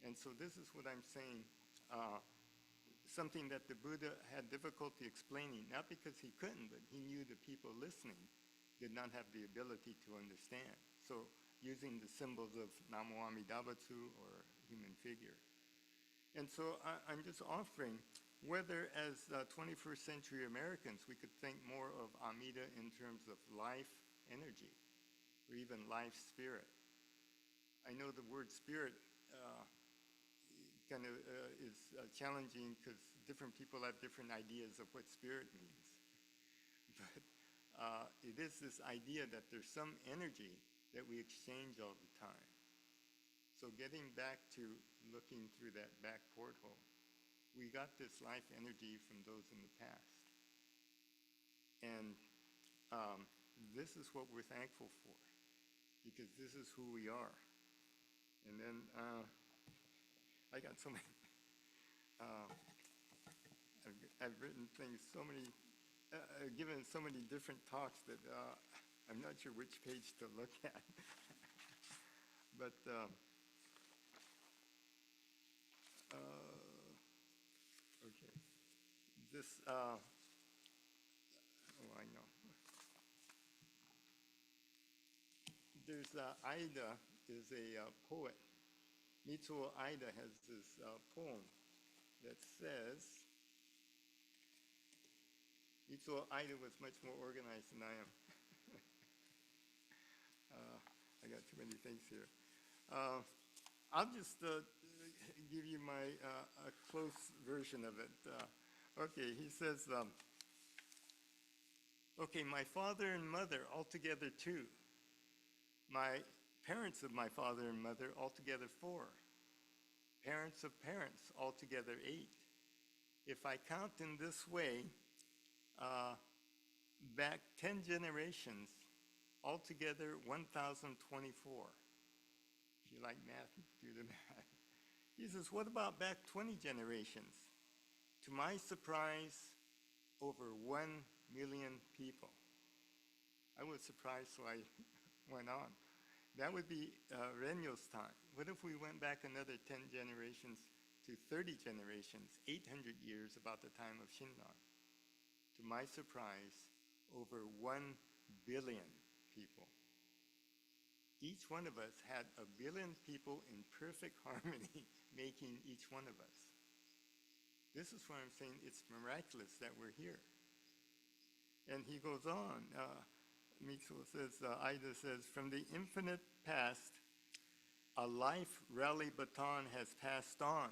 And so this is what I'm saying, something that the Buddha had difficulty explaining, not because he couldn't, but he knew the people listening did not have the ability to understand. So using the symbols of Namo Amida Butsu or human figure. And so I'm just offering whether as 21st century Americans we could think more of Amida in terms of life energy or even life spirit. I know the word spirit kind of is challenging because different people have different ideas of what spirit means. But it is this idea that there's some energy that we exchange all the time. So getting back to looking through that back porthole, we got this life energy from those in the past. And this is what we're thankful for, because this is who we are. And then I got so many, I've written things, so many, given so many different talks that I'm not sure which page to look at. But, okay. This, oh, I know. There's Aida is a poet. Mitsuo Aida has this poem that says, Mitsuo Aida was much more organized than I am. I got too many things here. I'll just give you my a close version of it. Okay, he says, okay, my father and mother altogether 2. My parents of my father and mother altogether 4. Parents of parents altogether 8. If I count in this way, back 10 generations, altogether 1,024. If you like math, do the math. He says, what about back 20 generations? To my surprise, over 1 million people. I was surprised, so I went on. That would be Renyo's time. What if we went back another 10 generations to 30 generations, 800 years about the time of Shinran? To my surprise, over 1 billion people. Each one of us had 1 billion people in perfect harmony making each one of us. This is why I'm saying it's miraculous that we're here. And he goes on. Mitsuo says, Aida says, from the infinite past, a life rally baton has passed on.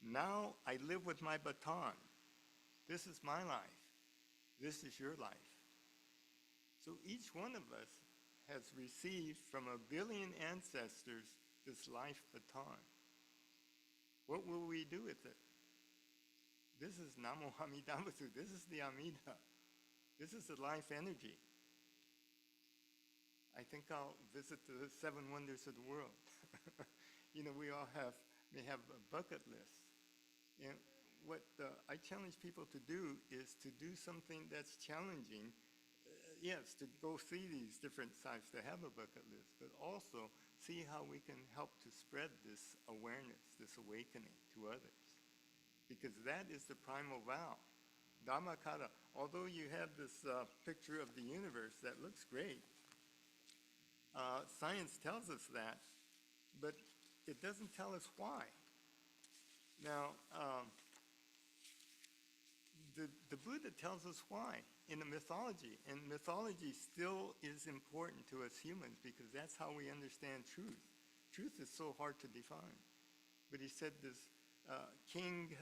Now I live with my baton. This is my life. This is your life. So each one of us has received from 1 billion ancestors this life baton. What will we do with it? This is Namo Amidabusu. This is the Amida. This is the life energy. I think I'll visit the 7 wonders of the world. You know, we all may have a bucket list. And what I challenge people to do is to do something that's challenging. Yes, to go see these different sites, to have a bucket list, but also see how we can help to spread this awareness, this awakening to others. Because that is the primal vow. Dhammakara, although you have this picture of the universe that looks great, science tells us that, but it doesn't tell us why. Now, the Buddha tells us why in the mythology, and mythology still is important to us humans because that's how we understand truth. Truth is so hard to define. But he said this king,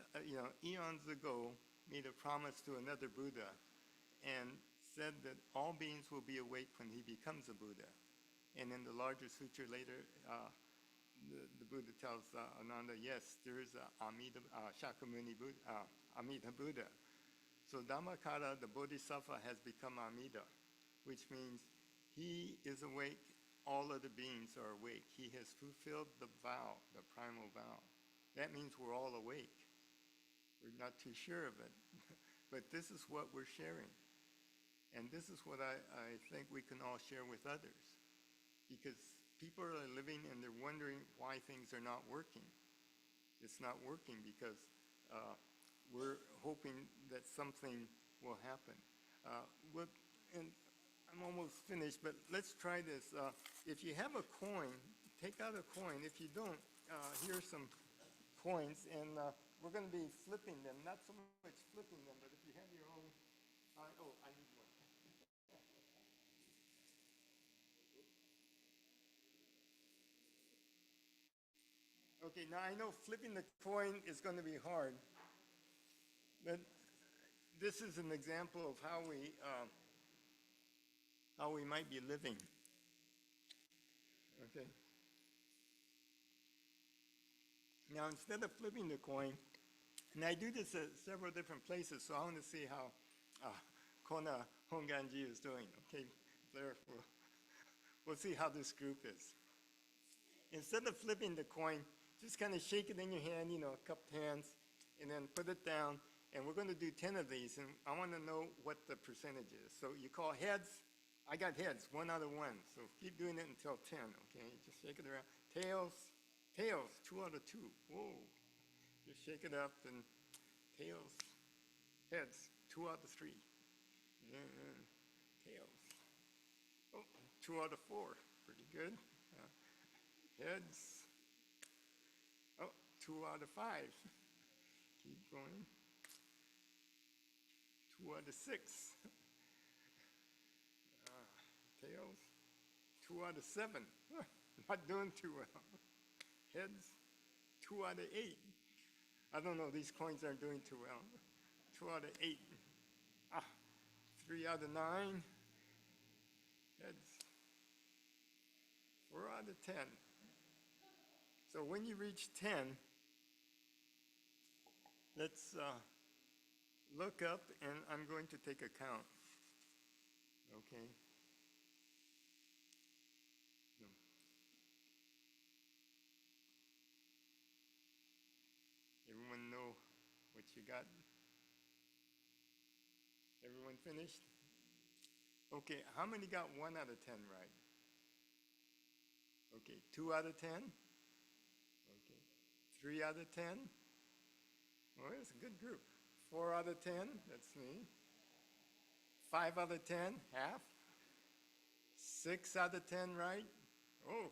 eons ago, made a promise to another Buddha and said that all beings will be awake when he becomes a Buddha. And in the larger sutra later, the Buddha tells Ananda, yes, there is Amida, Shakyamuni Buddha, Amida Buddha. So Dhammakara, the Bodhisattva, has become Amida, which means he is awake, all other beings are awake. He has fulfilled the vow, the primal vow. That means we're all awake. We're not too sure of it, but this is what we're sharing. And this is what I think we can all share with others. Because people are living and they're wondering why things are not working. It's not working because we're hoping that something will happen. And I'm almost finished, but let's try this. If you have a coin, take out a coin. If you don't, here's some coins, and we're going to be flipping them. Not so much flipping them, but if you have your own, I need one. Okay, now I know flipping the coin is going to be hard, but this is an example of how we might be living. Okay. Now instead of flipping the coin, and I do this at several different places, so I want to see how Kona Honganji is doing. Okay, there we'll see how this group is. Instead of flipping the coin, just kind of shake it in your hand, cupped hands, and then put it down. And we're going to do 10 of these, and I want to know what the percentage is. So you call heads, I got heads, 1 out of 1. So keep doing it until 10, okay? Just shake it around. Tails, 2 out of 2. Whoa. Just shake it up and tails, heads, 2 out of 3. And tails. Oh, 2 out of 4. Pretty good. Heads. Oh, 2 out of 5. Keep going. 2 out of 6. Tails. 2 out of 7. Not doing too well. Heads. 2 out of 8. I don't know, these coins aren't doing too well. 2 out of 8. 3 out of 9. Heads. 4 out of 10. So when you reach 10, let's look up, and I'm going to take a count. Okay? No. Everyone know what you got? Everyone finished? Okay, how many got 1 out of 10 right? Okay, 2 out of 10? Okay, 3 out of 10? Well, it's a good group. 4 out of 10, that's me. 5 out of 10, half. 6 out of 10 right? Oh.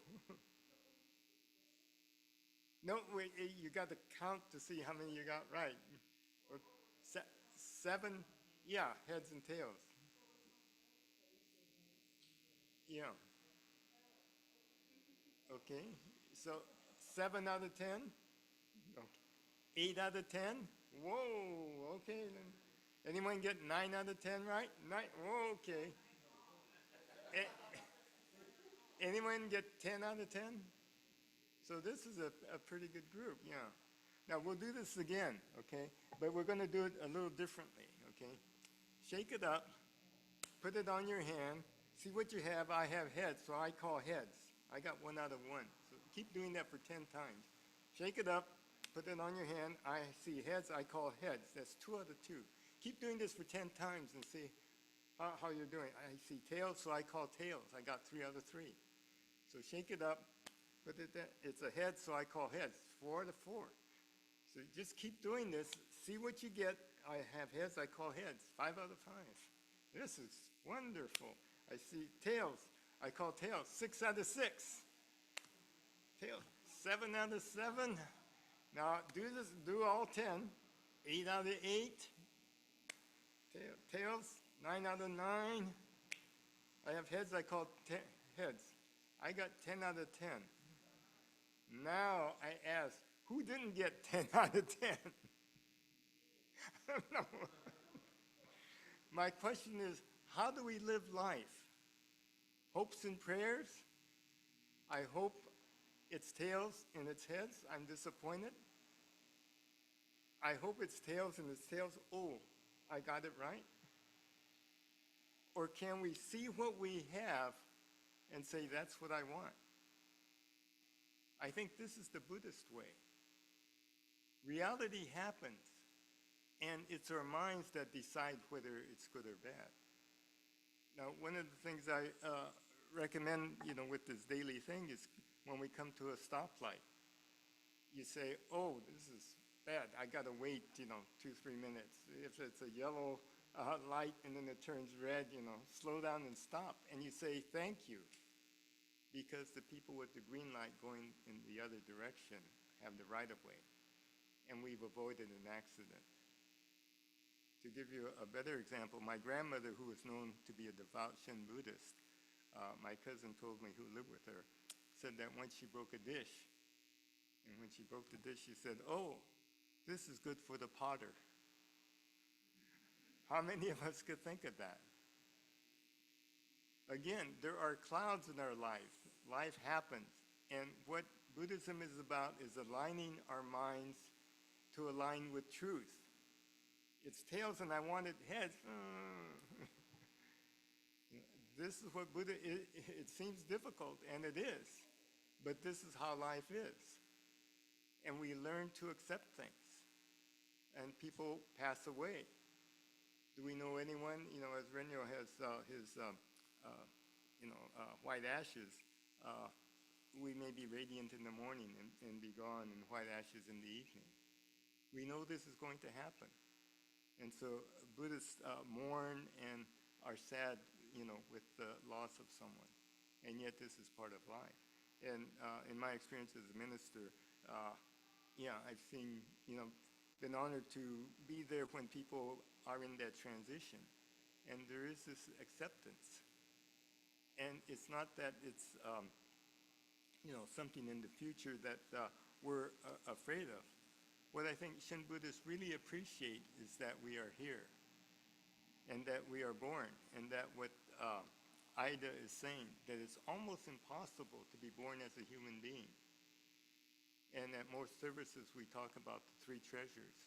No, wait, you got to count to see how many you got right. 7, yeah, heads and tails. Yeah. Okay, so 7 out of 10? Okay. 8 out of 10? Whoa, okay then. Anyone get 9 out of 10 right? 9, whoa, okay. Anyone get 10 out of 10? So this is a pretty good group, yeah. Now we'll do this again, okay? But we're gonna do it a little differently, okay? Shake it up, put it on your hand, see what you have. I have heads, so I call heads. I got 1 out of 1. So keep doing that for 10 times. Shake it up, put it on your hand. I see heads, I call heads. That's 2 out of 2. Keep doing this for 10 times and see how you're doing. I see tails, so I call tails. I got 3 out of 3. So shake it up, put it there. It's a head, so I call heads. 4 out of 4. So just keep doing this. See what you get. I have heads, I call heads. 5 out of 5. This is wonderful. I see tails, I call tails. 6 out of 6. Tails. 7 out of 7. Now do this, do all 10. 8 out of 8. Tails. 9 out of 9. I have heads, I call heads. I got 10 out of 10. Now I ask, who didn't get 10 out of 10? No. My question is, how do we live life? Hopes and prayers? I hope it's tails and it's heads. I'm disappointed. I hope it's tails and it's tails. Oh, I got it right. Or can we see what we have and say, that's what I want? I think this is the Buddhist way. Reality happens, and it's our minds that decide whether it's good or bad. Now, one of the things I recommend, with this daily thing is when we come to a stoplight, you say, oh, this is bad. I got to wait, 2-3 minutes. If it's a yellow light and then it turns red, slow down and stop. And you say, thank you, because the people with the green light going in the other direction have the right of way, and we've avoided an accident. To give you a better example, my grandmother, who was known to be a devout Shin Buddhist, my cousin told me, who lived with her, said that once she broke a dish, and when she broke the dish, she said, oh, this is good for the potter. How many of us could think of that? Again, there are clouds in our life. Life happens. And what Buddhism is about is aligning our minds to align with truth. It's tails and I wanted heads. This is what Buddha, it seems difficult, and it is. But this is how life is. And we learn to accept things. And people pass away. Do we know anyone, as Renyo has his white ashes, we may be radiant in the morning and be gone in white ashes in the evening. We know this is going to happen. And so Buddhists mourn and are sad, with the loss of someone. And yet this is part of life. And in my experience as a minister, I've seen, been honored to be there when people are in that transition. And there is this acceptance. And it's not that it's, something in the future that we're afraid of. What I think Shin Buddhists really appreciate is that we are here and that we are born, and that what Ida is saying, that it's almost impossible to be born as a human being. And at most services we talk about the three treasures.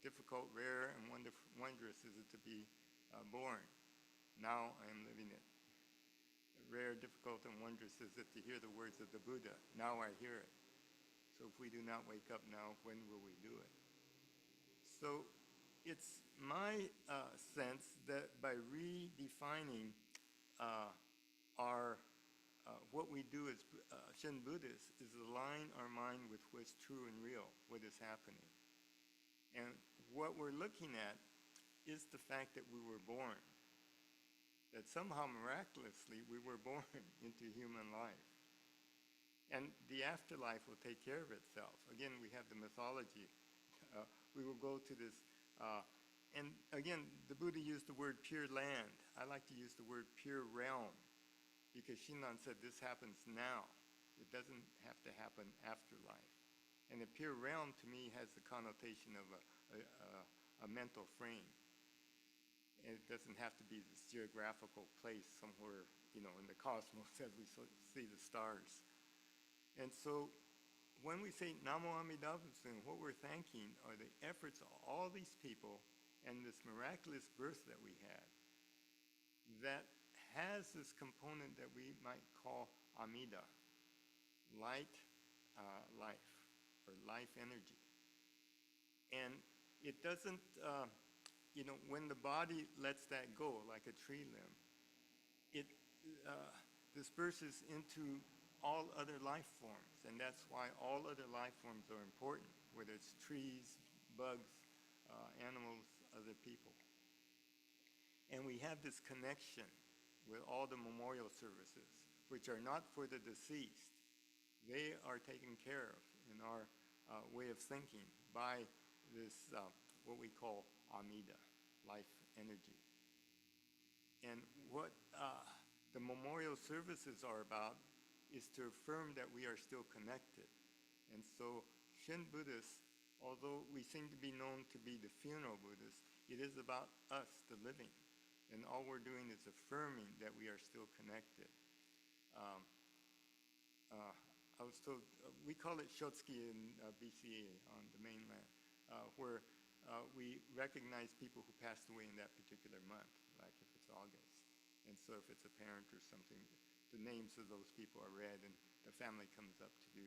Difficult, rare, and wondrous is it to be born. Now I am living it. Rare, difficult, and wondrous is it to hear the words of the Buddha. Now I hear it. So if we do not wake up now, when will we do it? So it's my sense that by redefining what we do as Shin Buddhists is align our mind with what's true and real, what is happening. And what we're looking at is the fact that we were born, that somehow miraculously we were born into human life. And the afterlife will take care of itself. Again, we have the mythology. We will go to this. And again, the Buddha used the word pure land. I like to use the word pure realm, because Shinran said this happens now. It doesn't have to happen after life. And the pure realm to me has the connotation of a mental frame. And it doesn't have to be this geographical place somewhere, in the cosmos as we see the stars. And so when we say Namo Amida Butsu, what we're thanking are the efforts of all these people and this miraculous birth that we had that has this component that we might call Amida, light, life, or life energy. And it doesn't, when the body lets that go, like a tree limb, it disperses into all other life forms. And that's why all other life forms are important, whether it's trees, bugs, animals, other people. And we have this connection with all the memorial services, which are not for the deceased. They are taken care of in our way of thinking by this, what we call Amida, life energy. And what the memorial services are about is to affirm that we are still connected. And so Shin Buddhists, although we seem to be known to be the funeral Buddhists, it is about us, the living. And all we're doing is affirming that we are still connected. I was told, we call it Shotsuki in BCA on the mainland, where we recognize people who passed away in that particular month, like if it's August. And so if it's a parent or something, the names of those people are read, and the family comes up to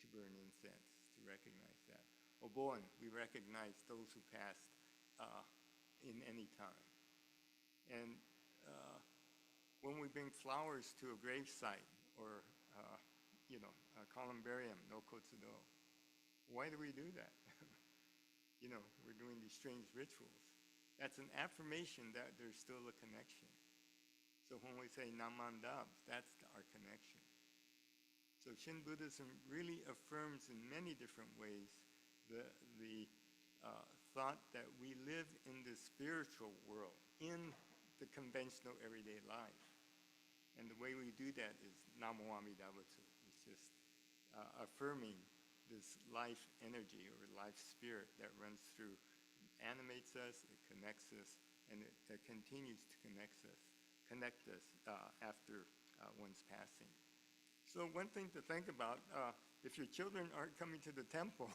burn incense to recognize that. Obon, we recognize those who passed in any time. And when we bring flowers to a grave site or, columbarium, no kotsudo, why do we do that? We're doing these strange rituals. That's an affirmation that there's still a connection. So when we say Namandab, that's our connection. So Shin Buddhism really affirms in many different ways the thought that we live in the spiritual world, in the conventional everyday life. And the way we do that is Namo Amida Butsu. It's just affirming this life energy or life spirit that runs through, animates us, it connects us, and it continues to connect us after one's passing. So one thing to think about, if your children aren't coming to the temple,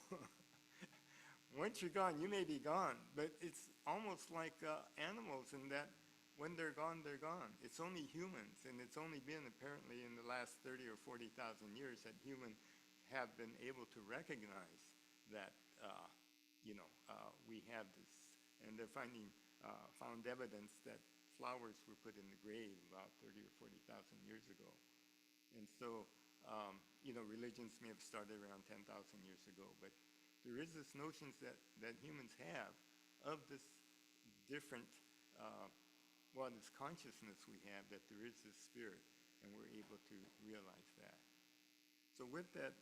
once you're gone, you may be gone, but it's almost like animals in that when they're gone, they're gone. It's only humans, and it's only been apparently in the last 30 or 40,000 years that humans have been able to recognize that, we have this, and they're found evidence that flowers were put in the grave about 30 or 40,000 years ago. And so, religions may have started around 10,000 years ago, but there is this notions that humans have of this different, this consciousness we have, that there is this spirit, and we're able to realize that. So with that,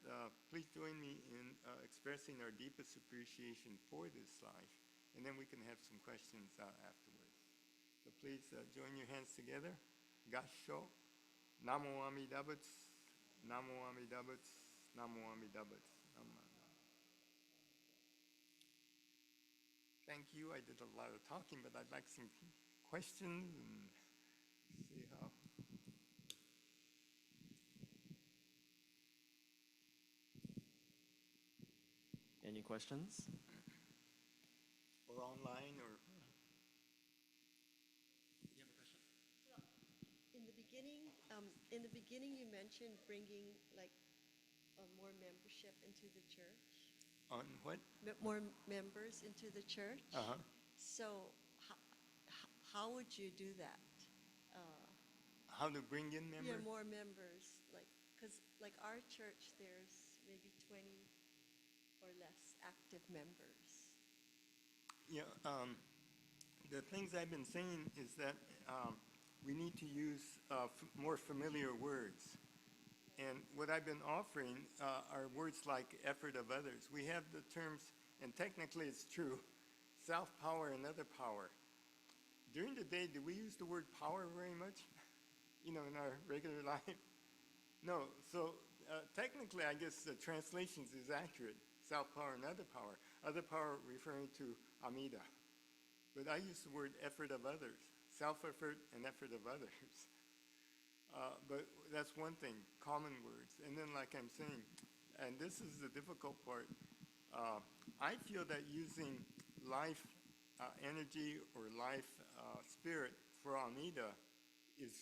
please join me in expressing our deepest appreciation for this life, and then we can have some questions afterwards. So please join your hands together. Gassho. Namo Amida Butsu. Namo Amida Butsu. Namo Amida Butsu. Thank you. I did a lot of talking, but I'd like some questions and see how.
Any questions?
Or online, or.
You have a question?
In the beginning, you mentioned bringing more membership into the church,
On what?
more members into the church.
Uh-huh.
So, how would you do that?
How to bring in members?
Yeah, more members, because our church, there's maybe 20 or less active members.
Yeah, the things I've been saying is that we need to use more familiar words. And what I've been offering are words like effort of others. We have the terms, and technically it's true, self-power and other power. During the day, do we use the word power very much, in our regular life? No, so technically I guess the translations is accurate, self-power and other power. Other power referring to Amida. But I use the word effort of others, self-effort and effort of others. But that's one thing, common words. And then like I'm saying, and this is the difficult part, I feel that using life energy or life spirit for Amida is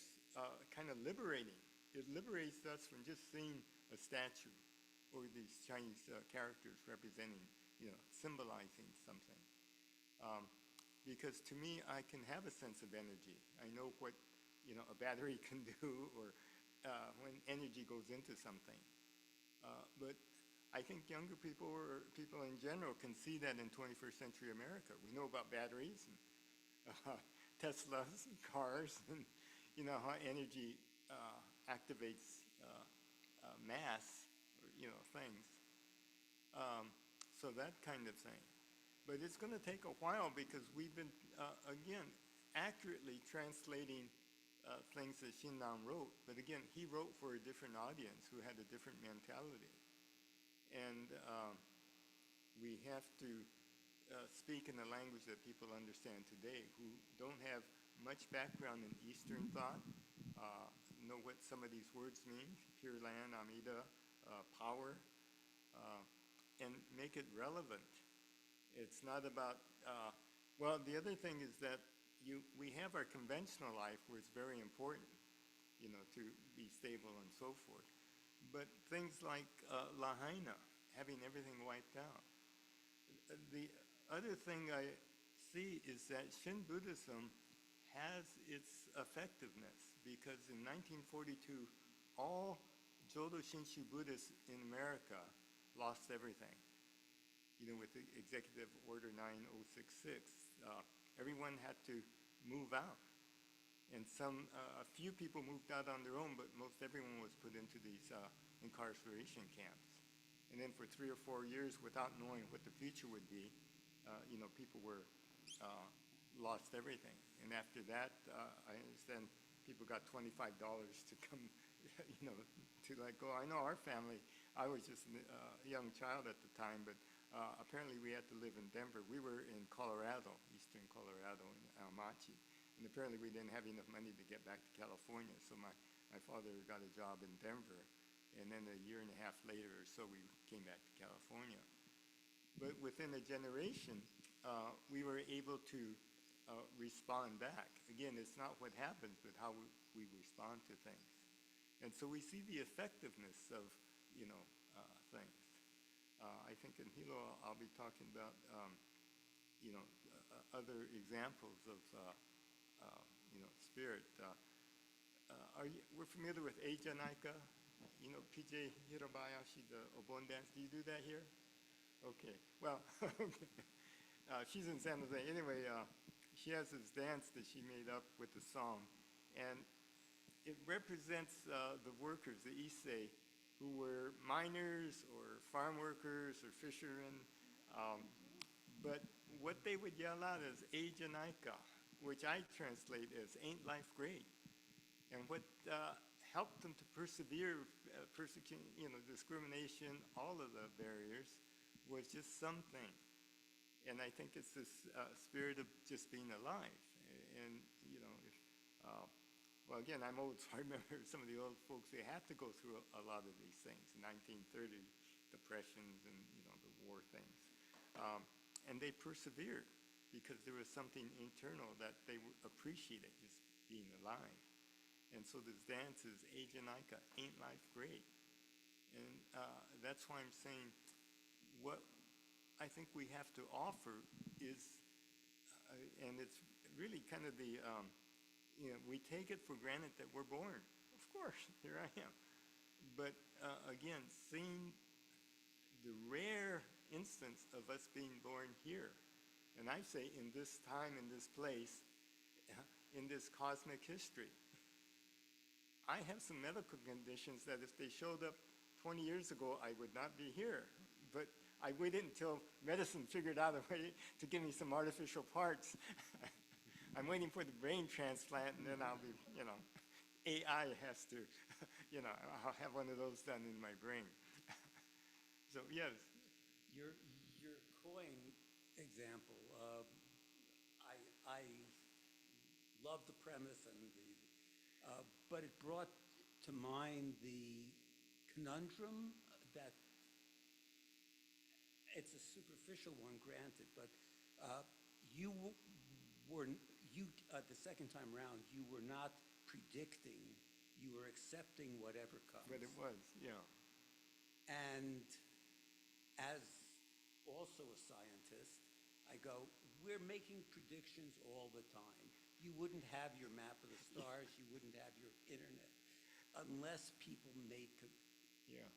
kind of liberating. It liberates us from just seeing a statue or these Chinese characters representing, symbolizing something. Because to me, I can have a sense of energy. I know what, a battery can do, or when energy goes into something. But I think younger people or people in general can see that in 21st century America. We know about batteries and Teslas and cars, and how energy activates mass, or, things. So that kind of thing. But it's going to take a while because we've been, again, accurately translating things that Xinnan wrote. But again, he wrote for a different audience who had a different mentality. And we have to speak in a language that people understand today, who don't have much background in Eastern thought, know what some of these words mean, Pure Land, Amida, power, and make it relevant. It's not about, the other thing is that we have our conventional life where it's very important, to be stable and so forth. But things like Lahaina, having everything wiped out. The other thing I see is that Shin Buddhism has its effectiveness, because in 1942, all Jodo Shinshu Buddhists in America lost everything. With the Executive Order 9066, everyone had to move out. And a few people moved out on their own, but most everyone was put into these incarceration camps. And then for 3 or 4 years, without knowing what the future would be, people were lost everything. And after that, I understand people got $25 to come, to let go. I know our family, I was just a young child at the time, but apparently we had to live in Denver. We were in Colorado, eastern Colorado, in Almaty. And apparently we didn't have enough money to get back to California. So my father got a job in Denver. And then a year and a half later or so, we came back to California. But within a generation, we were able to respond back. Again, it's not what happens, but how we respond to things. And so we see the effectiveness of, things. I think in Hilo, I'll be talking about, other examples of, spirit. We're familiar with Eija Naika, PJ Hirabayashi, the Obon dance. Do you do that here? Okay, well, okay. She's in San Jose. Anyway, she has this dance that she made up with the song, and it represents the workers, the Issei, who were miners or farm workers or fishermen. But what they would yell out is Eija Naika, which I translate as ain't life great. And what helped them to persevere, discrimination, all of the barriers, was just something. And I think it's this spirit of just being alive. And, well, again, I'm old, so I remember some of the old folks, they had to go through a lot of these things, 1930 depressions and, the war things. And they persevered because there was something internal that they appreciated, just being alive. And so this dance is Eija Naika, ain't life great? And that's why I'm saying what I think we have to offer is, and it's really kind of the, we take it for granted that we're born. Of course, here I am. But again, seeing the rare instance of us being born here, and I say in this time, in this place, in this cosmic history. I have some medical conditions that if they showed up 20 years ago, I would not be here. But I waited until medicine figured out a way to give me some artificial parts. I'm waiting for the brain transplant, and then I'll be, AI has to, I'll have one of those done in my brain. So, yes.
Your coin example, I love the premise but it brought to mind the conundrum that it's a superficial one, granted, but the second time around, you were not predicting, you were accepting whatever comes.
But it was, yeah.
And as also a scientist, I go, we're making predictions all the time. You wouldn't have your map of the stars, you wouldn't have your internet, unless people made.
Yeah.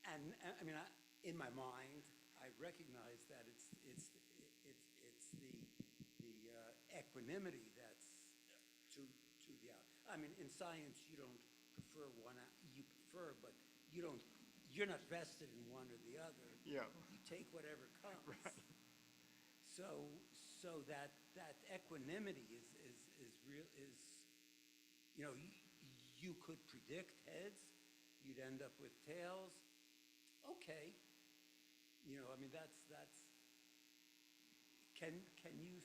And I mean, in my mind, I recognize that it's the equanimity that's to the out. I mean, in science, you don't prefer one. You prefer, but you don't. You're not vested in one or the other.
Yeah.
You take whatever comes.
Right.
So that equanimity is real. You could predict heads, you'd end up with tails. Okay, I mean that's. Can you?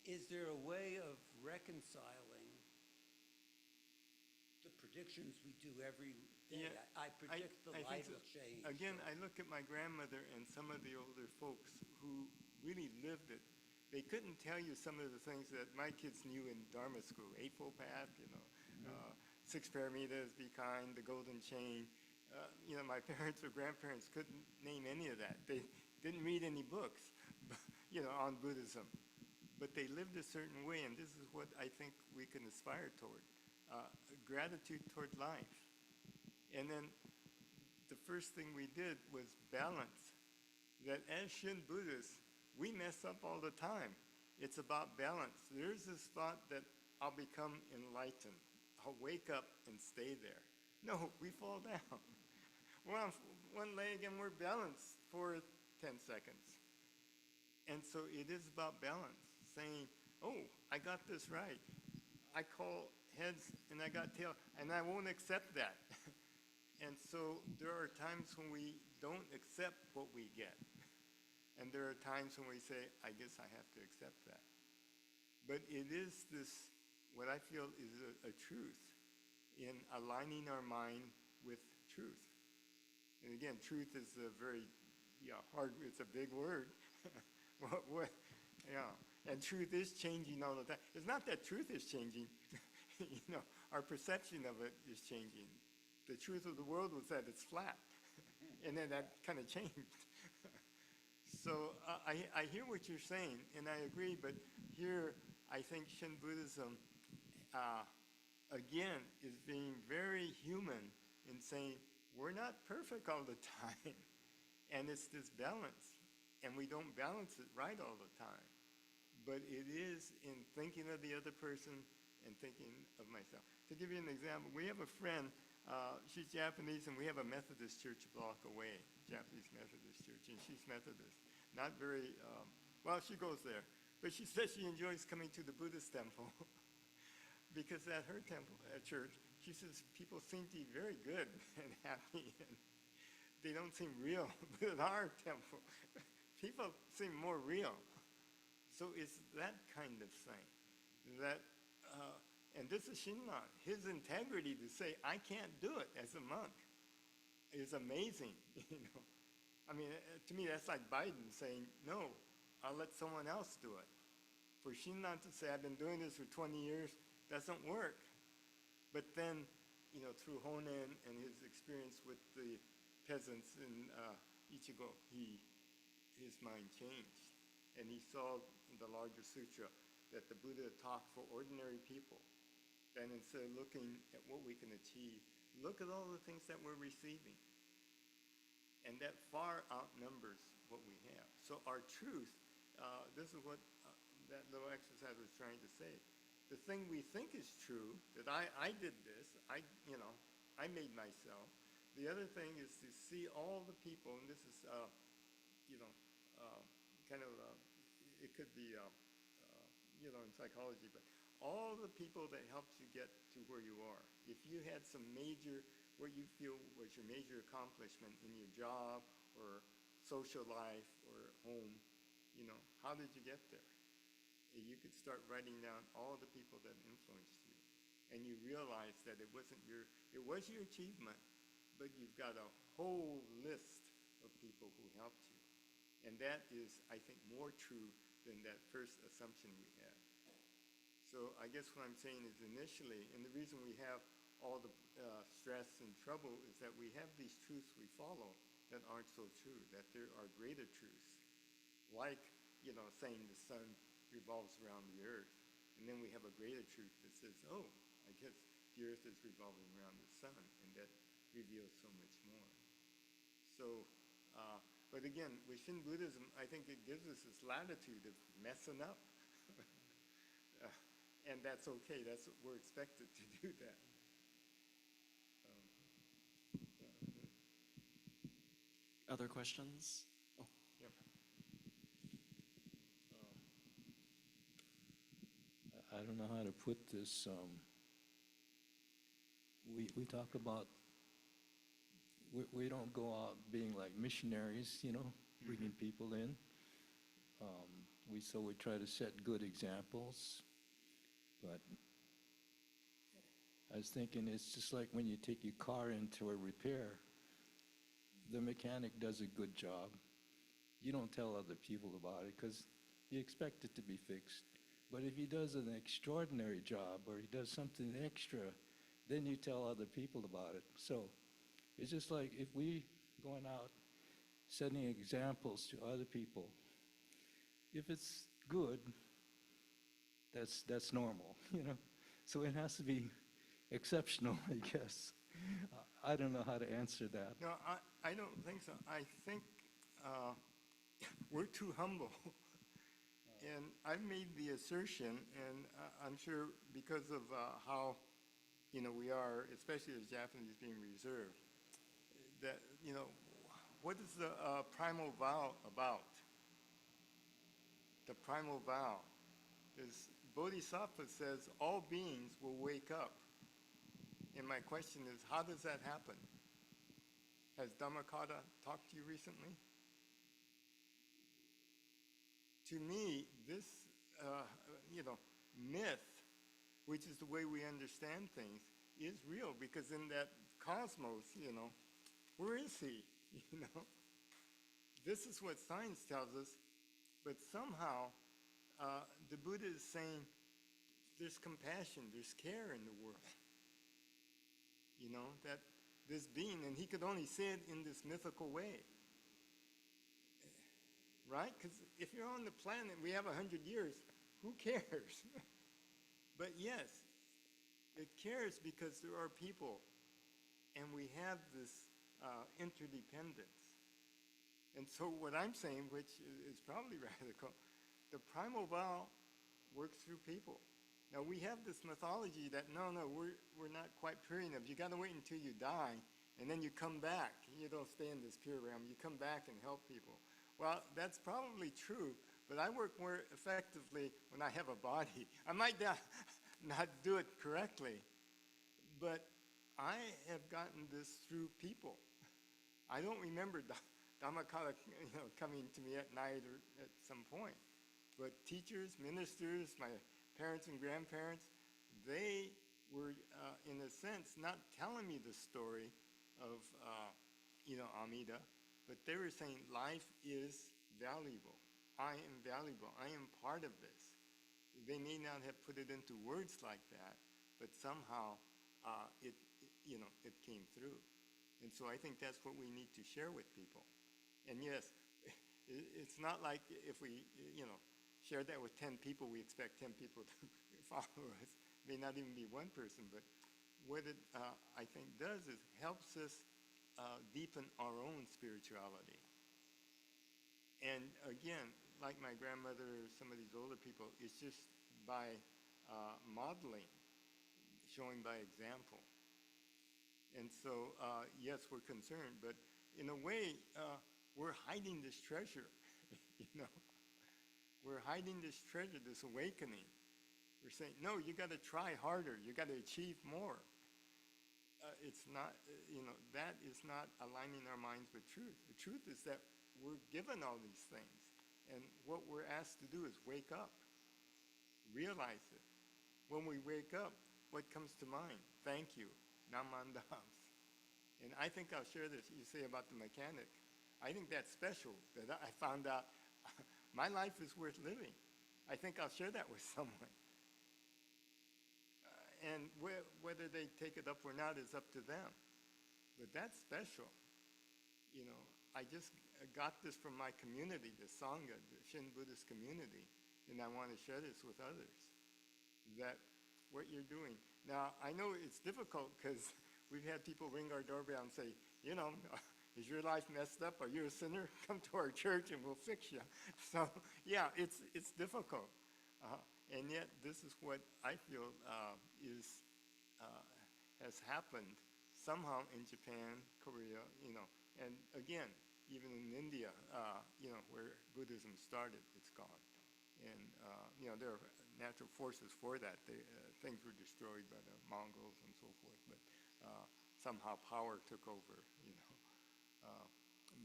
Is there a way of reconciling the predictions we do every day?
Yeah,
I predict the
I
light
think so.
will change.
Again, I look at my grandmother and some of the older folks who really lived it. They couldn't tell you some of the things that my kids knew in Dharma school, Eightfold Path, Six Paramitas, Be Kind, the Golden Chain. My parents or grandparents couldn't name any of that. They didn't read any books, on Buddhism. But they lived a certain way, and this is what I think we can aspire toward. Gratitude toward life. And then the first thing we did was balance. That as Shin Buddhists, we mess up all the time. It's about balance. There's this thought that I'll become enlightened. I'll wake up and stay there. No, we fall down. We're on one leg and we're balanced for 10 seconds. And so it is about balance, saying, oh, I got this right. I call heads and I got tail, and I won't accept that. And so there are times when we don't accept what we get. And there are times when we say, I guess I have to accept that. But it is this, what I feel is a truth in aligning our mind with truth. And again, truth is a very hard, it's a big word. And truth is changing all the time. It's not that truth is changing. Our perception of it is changing. The truth of the world was that it's flat. And then that kind of changed. So I hear what you're saying, and I agree, but here I think Shin Buddhism, again, is being very human in saying, we're not perfect all the time, and it's this balance, and we don't balance it right all the time. But it is in thinking of the other person and thinking of myself. To give you an example, we have a friend, she's Japanese, and we have a Methodist church a block away, Japanese Methodist church, and she's Methodist. Not very, well, she goes there. But she says she enjoys coming to the Buddhist temple because at her temple, at church, she says people seem to be very good and happy, and they don't seem real. But at our temple, people seem more real. So it's that kind of thing. That, and this is Shinran. His integrity to say, I can't do it as a monk is amazing. You know, I mean, to me, that's like Biden saying, no, I'll let someone else do it. For Shinran to say, I've been doing this for 20 years, doesn't work. But then, you know, through Honen and his experience with the peasants in Ichigo, his mind changed. And he saw in the larger sutra that the Buddha talked for ordinary people. And instead of looking at what we can achieve, look at all the things that we're receiving. And that far outnumbers what we have. So our truth, this is what that little exercise was trying to say. The thing we think is true, that I did this, I made myself. The other thing is to see all the people, and this is, it could be, in psychology, but all the people that helped you get to where you are. If you had some major, what you feel was your major accomplishment in your job or social life or home, how did you get there? You could start writing down all the people that influenced you. And you realize that it was your achievement, but you've got a whole list of people who helped you. And that is, I think, more true than that first assumption we had. So I guess what I'm saying is initially, and the reason we have all the stress and trouble is that we have these truths we follow that aren't so true, that there are greater truths, like, saying the sun revolves around the earth. And then we have a greater truth that says, oh, I guess the earth is revolving around the sun, and that reveals so much more. So, but again, with Shin Buddhism, I think it gives us this latitude of messing up. And that's okay. That's what we're expected to do that.
Other questions? Oh,
Yep.
I don't know how to put this. We talk about, we don't go out being like missionaries, bringing people in. So we try to set good examples. But I was thinking it's just like when you take your car into a repair, the mechanic does a good job. You don't tell other people about it because you expect it to be fixed. But if he does an extraordinary job or he does something extra, then you tell other people about it. So it's just like if we going out setting examples to other people, if it's good, that's normal, So it has to be exceptional, I guess. I don't know how to answer that.
No, I don't think so. I think we're too humble. And I've made the assertion, and I'm sure because of how, we are, especially as Japanese, being reserved, that, what is the primal vow about? The primal vow is Bodhisattva says all beings will wake up. And my question is, how does that happen? Has Dhammakata talked to you recently? To me, this, myth, which is the way we understand things, is real because in that cosmos, where is he? This is what science tells us, but somehow the Buddha is saying there's compassion, there's care in the world. That this being, and he could only say it in this mythical way. right? Because if you're on the planet, we have 100 years, who cares? But yes, it cares because there are people, and we have this interdependence. And so what I'm saying, which is probably radical, the primal vow works through people. Now, we have this mythology that, no, we're not quite pure enough. You got to wait until you die, and then you come back. You don't stay in this pure realm. You come back and help people. Well, that's probably true, but I work more effectively when I have a body. I might not do it correctly, but I have gotten this through people. I don't remember Dhammakala, coming to me at night or at some point. But teachers, ministers, my parents and grandparents, they were, in a sense, not telling me the story of, Amida, but they were saying life is valuable. I am valuable. I am part of this. They may not have put it into words like that, but somehow it came through. And so I think that's what we need to share with people. And yes, it's not like if we, share that with 10 people, we expect 10 people to follow us. It may not even be one person, but what it, I think, does is helps us deepen our own spirituality. And again, like my grandmother or some of these older people, it's just by modeling, showing by example. And so, yes, we're concerned, but in a way, we're hiding this treasure, We're hiding this treasure, this awakening. We're saying, no, you got to try harder. You got to achieve more. It's not, that is not aligning our minds with truth. The truth is that we're given all these things. And what we're asked to do is wake up, realize it. When we wake up, what comes to mind? Thank you, Namandams. And I think I'll share this, you say about the mechanic. I think that's special, that I found out my life is worth living. I think I'll share that with someone. And whether they take it up or not is up to them. But that's special. I just got this from my community, the Sangha, the Shin Buddhist community, and I want to share this with others, that what you're doing. Now, I know it's difficult because we've had people ring our doorbell and say, is your life messed up? Are you a sinner? Come to our church and we'll fix you. So, yeah, it's difficult. And yet, this is what I feel has happened somehow in Japan, Korea, and again, even in India, where Buddhism started, it's gone. And, there are natural forces for that. Things were destroyed by the Mongols and so forth, but somehow power took over,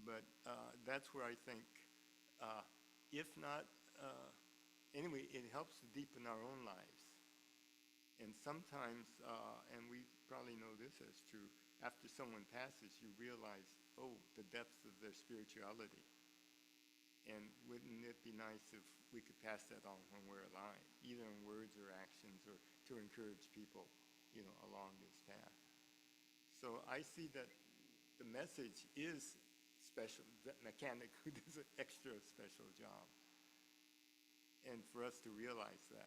But that's where I think, if not, anyway, it helps to deepen our own lives. And sometimes, and we probably know this as true, after someone passes, you realize, the depths of their spirituality. And wouldn't it be nice if we could pass that on when we're alive, either in words or actions, or to encourage people, along this path. So I see that the message is special, that mechanic who does an extra special job. And for us to realize that.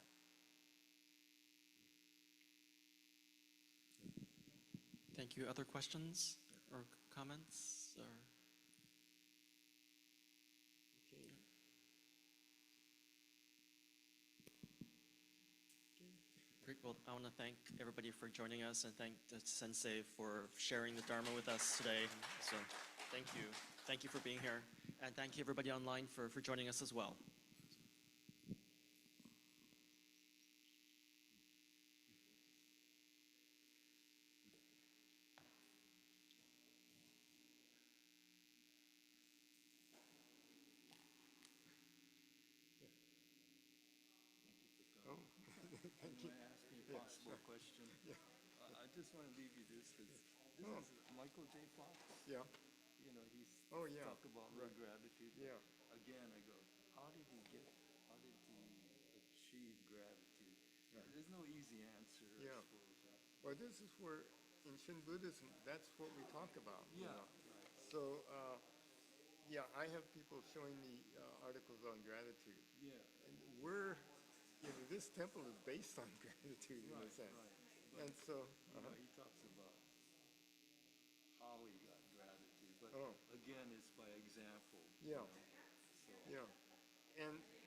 Thank you. Other questions or comments? Or
Okay.
great. Well, I want to thank everybody for joining us and thank the sensei for sharing the Dharma with us today. So thank you. Thank you for being here. And thank you everybody online for joining us as well.
Oh, thank you.
Can I ask you a possible question? I just want to leave you this, because this
Oh.
is Michael J. Fox.
Yeah.
He's
Oh, yeah.
talked about real
Right.
gratitude.
Yeah.
Again, I go, how did he achieve gratitude?
Yeah.
There's no easy answer,
Yeah.
I suppose.
Well, this is where, in Shin Buddhism, that's what we talk about.
Yeah.
So, Yeah, I have people showing me articles on gratitude.
Yeah.
And this temple is based on gratitude in a sense.
But,
And so,
he talks about how he got gratitude, but
Oh.
again, it's by example.
Yeah.
So,
yeah. And